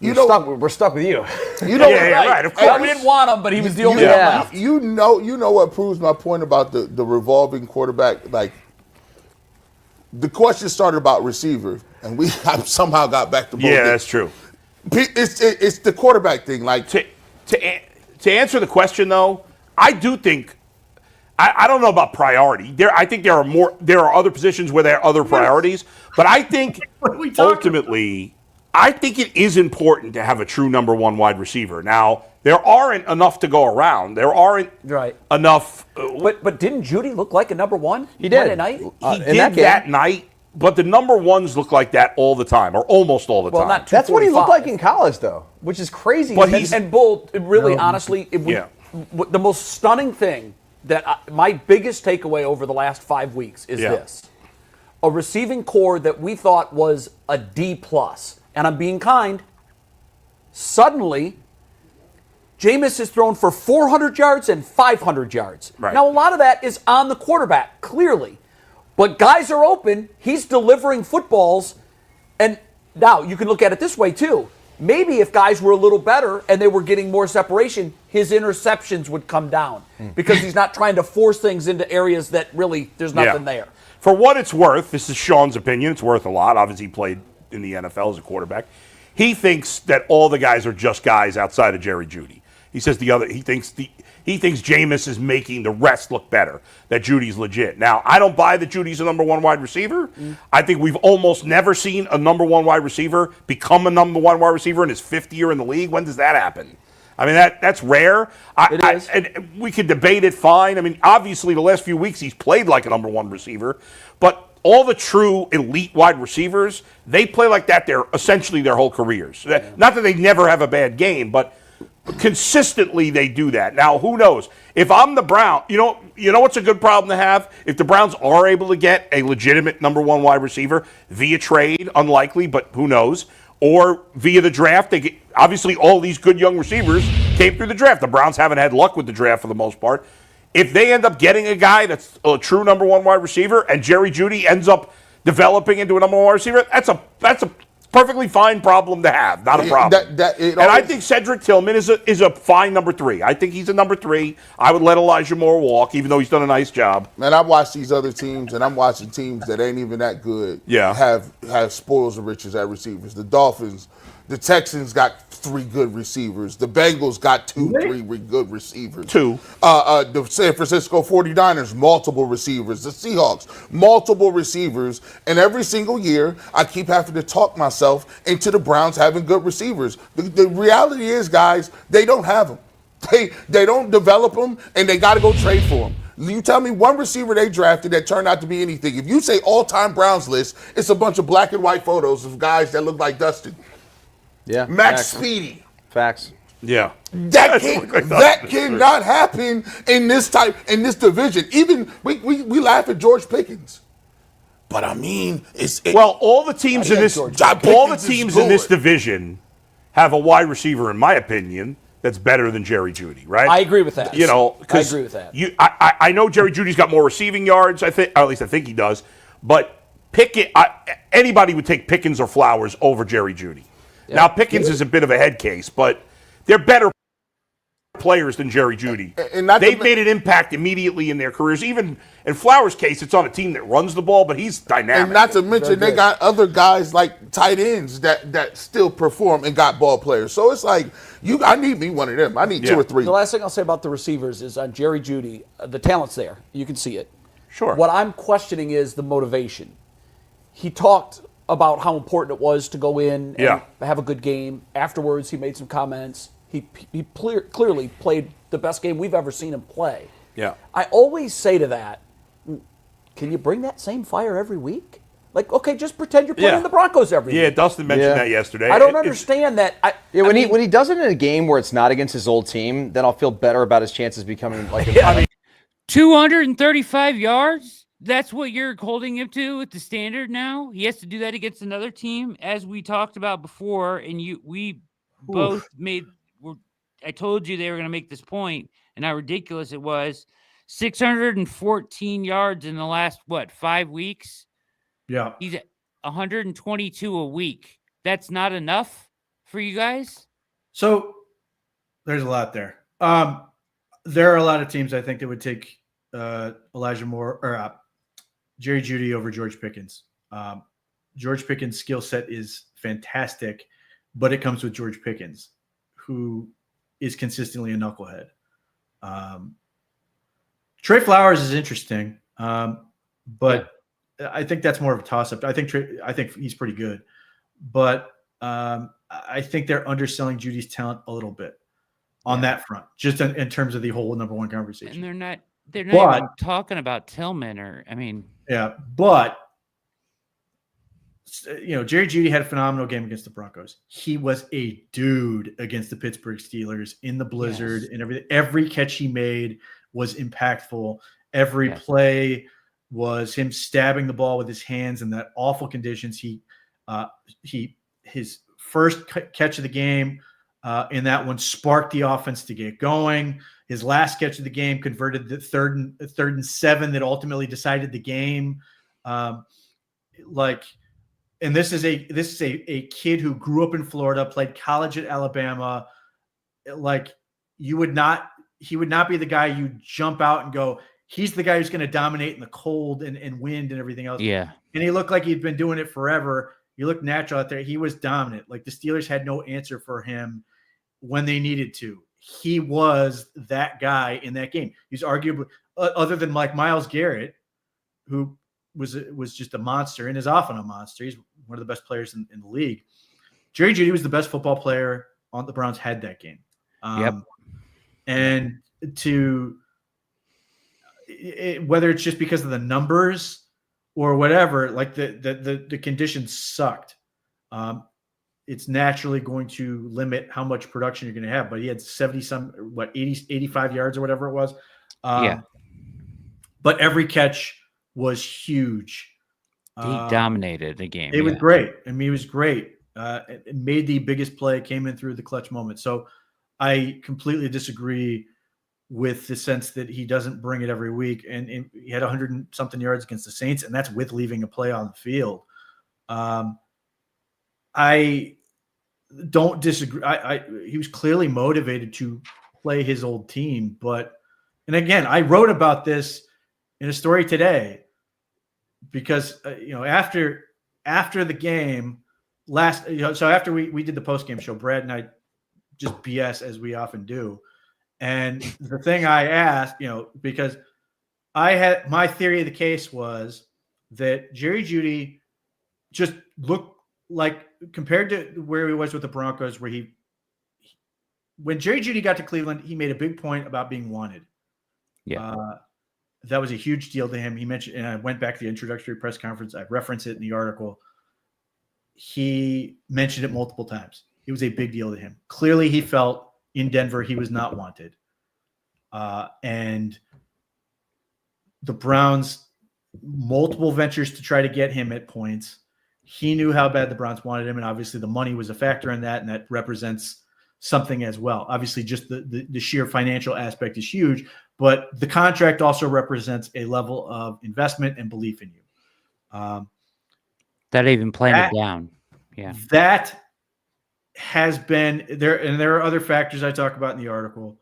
we're stuck with you. You know, Yeah, right, of course. We didn't want him, but he was the only you, one Yeah. left. you know what proves my point about the revolving quarterback. Like, the question started about receiver, and we somehow got back to both. Yeah, that's true. It's the quarterback thing. Like, To answer the question, though, I do think I don't know about priority. I think there are other positions where there are other priorities, but I think ultimately, I think it is important to have a true number 1 wide receiver. Now, there aren't enough to go around. There aren't enough. But didn't Jeudy look like a number 1? He did. Monday night? He did that night, but the number 1s look like that all the time, or almost all the Well, time. not That's what he looked 245. like in college, though, which is crazy. But And Bull, really, honestly, the most stunning thing that my biggest takeaway over the last 5 weeks is this. A receiving core that we thought was a D+, and I'm being kind, suddenly Jameis has thrown for 400 yards and 500 yards. Right. Now, a lot of that is on the quarterback, clearly. But guys are open. He's delivering footballs. And now you can look at it this way, too. Maybe if guys were a little better and they were getting more separation, his interceptions would come down because he's not trying to force things into areas that really there's nothing there. For what it's worth, this is Sean's opinion. It's worth a lot. Obviously, he played in the NFL as a quarterback. He thinks that all the guys are just guys outside of Jerry Jeudy. He says he thinks Jameis is making the rest look better, that Judy's legit. Now, I don't buy that Judy's a number 1 wide receiver. I think we've almost never seen a number 1 wide receiver become a number 1 wide receiver in his 5th year in the league. When does that happen? I mean, that's rare. It is. And we could debate it fine. I mean, obviously, the last few weeks he's played like a number 1 receiver, but all the true elite wide receivers, they play like that essentially their whole careers. Not that they never have a bad game, but consistently they do that. Now, who knows? If I'm the Browns, you know what's a good problem to have? If the Browns are able to get a legitimate number 1 wide receiver via trade, unlikely, but who knows, or via the draft, obviously all these good young receivers came through the draft. The Browns haven't had luck with the draft for the most part. If they end up getting a guy that's a true number 1 wide receiver and Jerry Jeudy ends up developing into a number 1 wide receiver, that's a perfectly fine problem to have, not a problem. I think Cedric Tillman is a fine number 3. I think he's a number 3. I would let Elijah Moore walk, even though he's done a nice job. Man, I watch these other teams, and I'm watching teams that ain't even that good. Yeah. Have spoils of riches at receivers. The Dolphins, the Texans got 3 good receivers. The Bengals got 3 good receivers. 2. The San Francisco 49ers, multiple receivers. The Seahawks, multiple receivers. And every single year, I keep having to talk myself into the Browns having good receivers. The reality is, guys, they don't have them. They don't develop them, and they got to go trade for them. You tell me one receiver they drafted that turned out to be anything. If you say all-time Browns list, it's a bunch of black and white photos of guys that look like Dustin. Yeah. Max Speedy. Facts. Yeah. That cannot happen in this division. Even we laugh at George Pickens. But I mean, all the teams in this division have a wide receiver, in my opinion, that's better than Jerry Jeudy, right? I agree with that. I agree with that. I know Jerry Judy's got more receiving yards. I think, or at least I think he does. But anybody would take Pickens or Flowers over Jerry Jeudy. Yeah. Now Pickens is a bit of a head case, but they're better players than Jerry Jeudy. They've made an impact immediately in their careers. Even in Flowers' case, it's on a team that runs the ball, but he's dynamic. And not to mention, they got other guys like tight ends that still perform and got ball players. So it's like, I need me one of them. I need 2 or 3. The last thing I'll say about the receivers is on Jerry Jeudy, the talent's there. You can see it. Sure. What I'm questioning is the motivation. He talked about how important it was to go in and have a good game. Afterwards, he made some comments. He clearly played the best game we've ever seen him play. Yeah. I always say to that, can you bring that same fire every week? Like, okay, just pretend you're playing the Broncos every week. Yeah, Dustin mentioned that yesterday. I don't understand that. When he does it in a game where it's not against his old team, then I'll feel better about his chances becoming like a 235 yards? That's what you're holding him to with the standard now? He has to do that against another team, as we talked about before, and we both I told you they were going to make this point, and how ridiculous it was. 614 yards in the last, 5 weeks? Yeah. He's at 122 a week. That's not enough for you guys? So there's a lot there. There are a lot of teams I think that would take Elijah Moore or Jerry Jeudy over George Pickens. George Pickens' skill set is fantastic, but it comes with George Pickens, who is consistently a knucklehead. Trey Flowers is interesting, but I think that's more of a toss-up. I think he's pretty good, but I think they're underselling Judy's talent a little bit on that front, just in terms of the whole number one conversation. And they're not even talking about Tillman but Jerry Jeudy had a phenomenal game against the Broncos. He was a dude against the Pittsburgh Steelers in the blizzard and everything. Every catch he made was impactful. Every play was him stabbing the ball with his hands in that awful conditions. His first catch of the game in that one sparked the offense to get going. His last catch of the game converted the third and 7 that ultimately decided the game. And this is a kid who grew up in Florida, played college at Alabama. He would not be the guy you jump out and go, he's the guy who's going to dominate in the cold and wind and everything else. Yeah. And he looked like he'd been doing it forever. He looked natural out there. He was dominant. Like, the Steelers had no answer for him when they needed to. He was that guy in that game. He's arguably, other than like Myles Garrett, who was just a monster and is often a monster. He's one of the best players in the league. Jerry Jeudy was the best football player on the Browns had that game. And whether it's just because of the numbers or whatever, like the conditions sucked. It's naturally going to limit how much production you're going to have, but he had 85 yards or whatever it was. But every catch was huge. He dominated the game. It was great. I mean, he was great. It made the biggest play, came in through the clutch moment. So I completely disagree with the sense that he doesn't bring it every week. And he had 100 and something yards against the Saints, and that's with leaving a play on the field. I don't disagree. He was clearly motivated to play his old team, and again, I wrote about this in a story today because after the game so after we did the post game show, Brad and I just BS as we often do, and the thing I asked, because I had my theory of the case was that Jerry Jeudy just looked like, compared to where he was with the Broncos, where when Jerry Jeudy got to Cleveland, he made a big point about being wanted. That was a huge deal to him. He mentioned, and I went back to the introductory press conference. I referenced it in the article. He mentioned it multiple times. It was a big deal to him. Clearly, he felt in Denver he was not wanted. And the Browns, multiple ventures to try to get him at points. He knew how bad the Browns wanted him, and obviously the money was a factor in that, and that represents something as well. Obviously, just the sheer financial aspect is huge, but the contract also represents a level of investment and belief in you. That even playing it down. Yeah. That has been there, and there are other factors I talk about in the article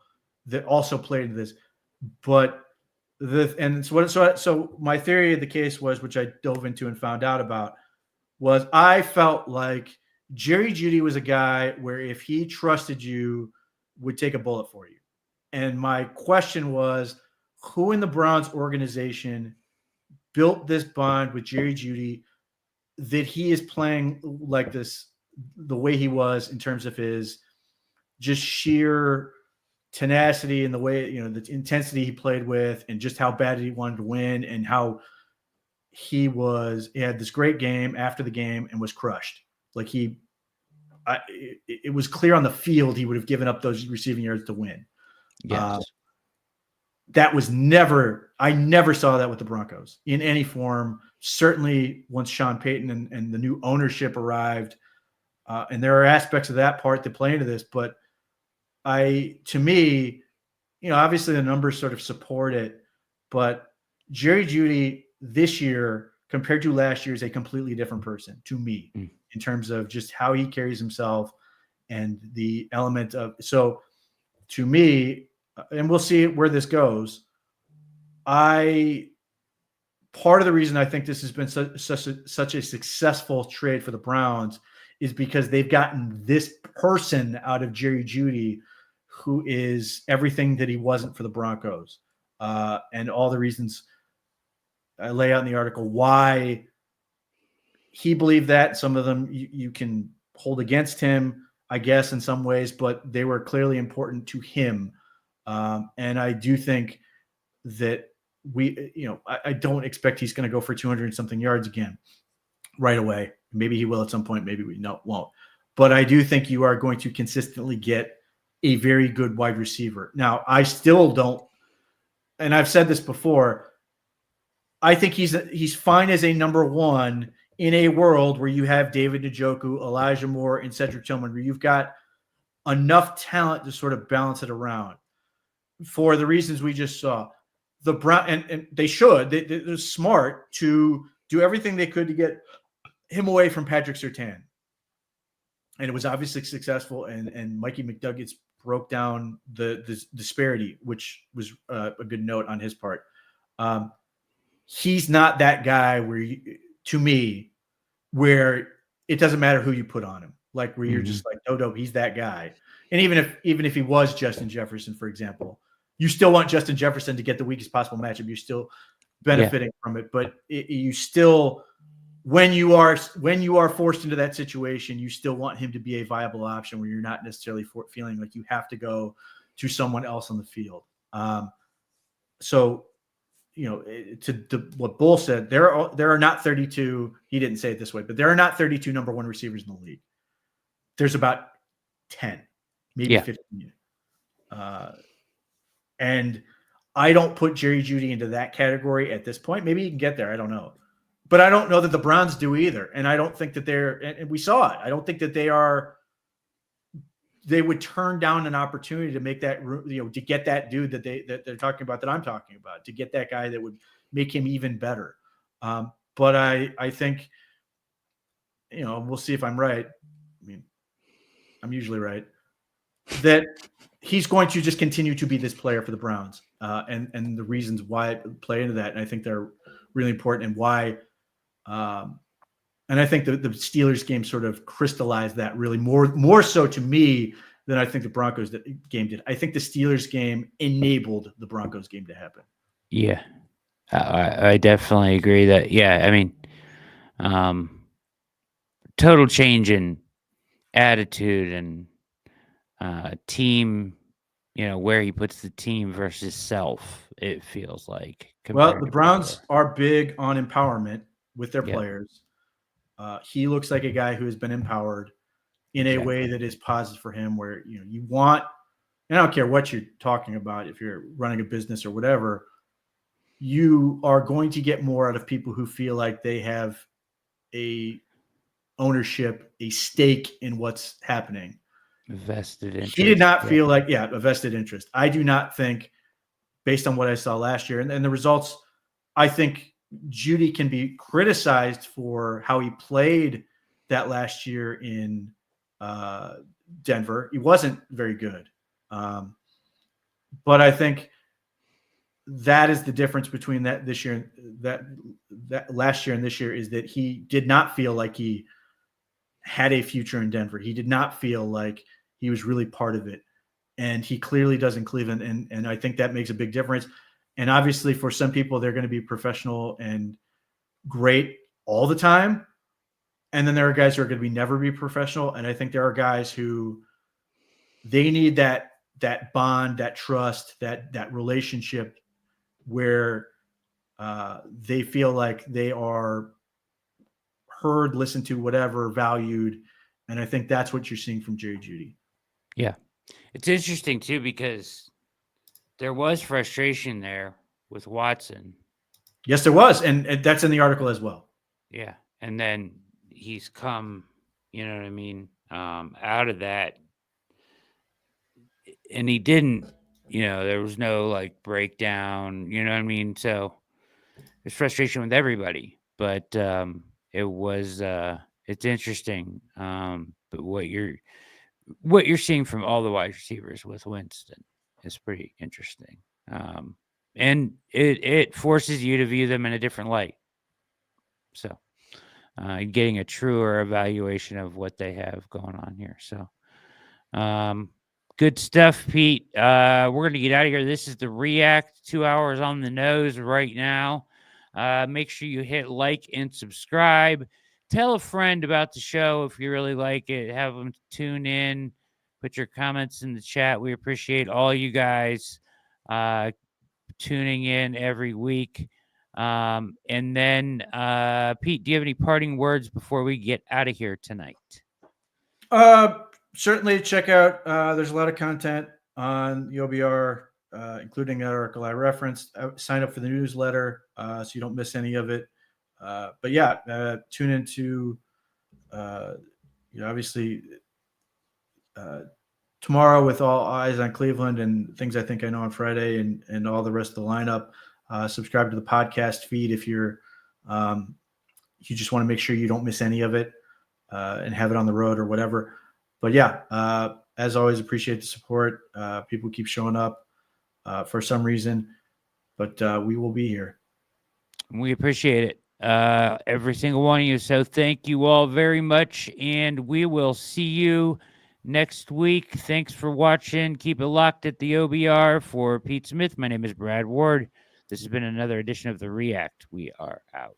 that also played into this. But so my theory of the case was, which I dove into and found out about, was I felt like Jerry Jeudy was a guy where if he trusted you, would take a bullet for you. And my question was, who in the Browns organization built this bond with Jerry Jeudy that he is playing like this, the way he was in terms of his just sheer tenacity and the way, the intensity he played with, and just how bad he wanted to win, and how he had this great game after the game and was crushed. Like it was clear on the field he would have given up those receiving yards to win. Yes. That was I never saw that with the Broncos in any form. Certainly once Sean Payton and the new ownership arrived, and there are aspects of that part that play into this, but to me, obviously the numbers sort of support it, but Jerry Jeudy this year compared to last year is a completely different person to me in terms of just how he carries himself and the element of, so to me, and we'll see where this goes. Part of the reason I think this has been such a successful trade for the Browns is because they've gotten this person out of Jerry Jeudy, who is everything that he wasn't for the Broncos, and all the reasons I lay out in the article why he believed that. Some of them you can hold against him, I guess, in some ways, but they were clearly important to him. And I do think that I don't expect he's going to go for 200 and something yards again right away. Maybe he will at some point. Maybe won't. But I do think you are going to consistently get a very good wide receiver. Now, I still don't, and I've said this before, I think he's fine as a number one in a world where you have David Njoku, Elijah Moore, and Cedric Tillman, where you've got enough talent to sort of balance it around for the reasons we just saw. The Brown and they should. They're smart to do everything they could to get him away from Patrick Surtain. And it was obviously successful, and Mikey McDougall broke down the disparity, which was a good note on his part. He's not that guy to me, where it doesn't matter who you put on him. Like where you're just like, no, he's that guy. And even if he was Justin Jefferson, for example, you still want Justin Jefferson to get the weakest possible matchup. You're still benefiting from it, but you still, when you are forced into that situation, you still want him to be a viable option where you're not necessarily feeling like you have to go to someone else on the field. So, to what Bull said, there are not 32. He didn't say it this way, but there are not 32 number one receivers in the league. There's about 10, maybe 15. And I don't put Jerry Jeudy into that category at this point. Maybe he can get there. I don't know. But I don't know that the Browns do either. And I don't think that and we saw it. I don't think that they would turn down an opportunity to make that, to get that dude that they're talking about, that I'm talking about, to get that guy that would make him even better. But I think, we'll see if I'm right. I mean, I'm usually right, that he's going to just continue to be this player for the Browns, and the reasons why play into that. And I think they're really important, and why, and I think the Steelers game sort of crystallized that really more so to me than I think the Broncos game did. I think the Steelers game enabled the Broncos game to happen. Yeah, I definitely agree that. Yeah, I mean, total change in attitude and team, where he puts the team versus self, it feels like. Well, the Browns are big on empowerment with their players. He looks like a guy who has been empowered in a way that is positive for him, where, you want, and I don't care what you're talking about, if you're running a business or whatever, you are going to get more out of people who feel like they have a ownership, a stake in what's happening. Vested interest. He did not feel like, a vested interest. I do not think, based on what I saw last year and the results, I think Jeudy can be criticized for how he played that last year in Denver. He wasn't very good. But I think that is the difference between that this year, that last year and this year, is that he did not feel like he had a future in Denver. He did not feel like he was really part of it. And he clearly does in Cleveland. And I think that makes a big difference. And obviously for some people, they're going to be professional and great all the time. And then there are guys who are going to never be professional. And I think there are guys who they need that bond, that trust, that relationship where they feel like they are heard, listened to, whatever, valued. And I think that's what you're seeing from Jerry Jeudy. Yeah. It's interesting too, because there was frustration there with Watson. Yes, there was. And that's in the article as well. Yeah. And then he's come, you know what I mean, out of that. And he didn't, there was no like breakdown, you know what I mean? So there's frustration with everybody, but it was, it's interesting. But what you're seeing from all the wide receivers with Winston is pretty interesting. And it forces you to view them in a different light. So getting a truer evaluation of what they have going on here. So good stuff, Pete. We're going to get out of here. This is the React, 2 hours on the nose right now. Make sure you hit like and subscribe. Tell a friend about the show if you really like it. Have them tune in. Put your comments in the chat. We appreciate all you guys tuning in every week. And then, Pete, do you have any parting words before we get out of here tonight? Certainly check out, there's a lot of content on the OBR, including that article I referenced. Sign up for the newsletter so you don't miss any of it. But yeah, tune into, obviously tomorrow with all eyes on Cleveland and things I think I know on Friday and all the rest of the lineup. Subscribe to the podcast feed if you just want to make sure you don't miss any of it and have it on the road or whatever. But yeah, as always, appreciate the support. People keep showing up for some reason, but we will be here. We appreciate it. Every single one of you. So thank you all very much. And we will see you next week. Thanks for watching. Keep it locked at the OBR. For Pete Smith, my name is Brad Ward. This has been another edition of The React. We are out.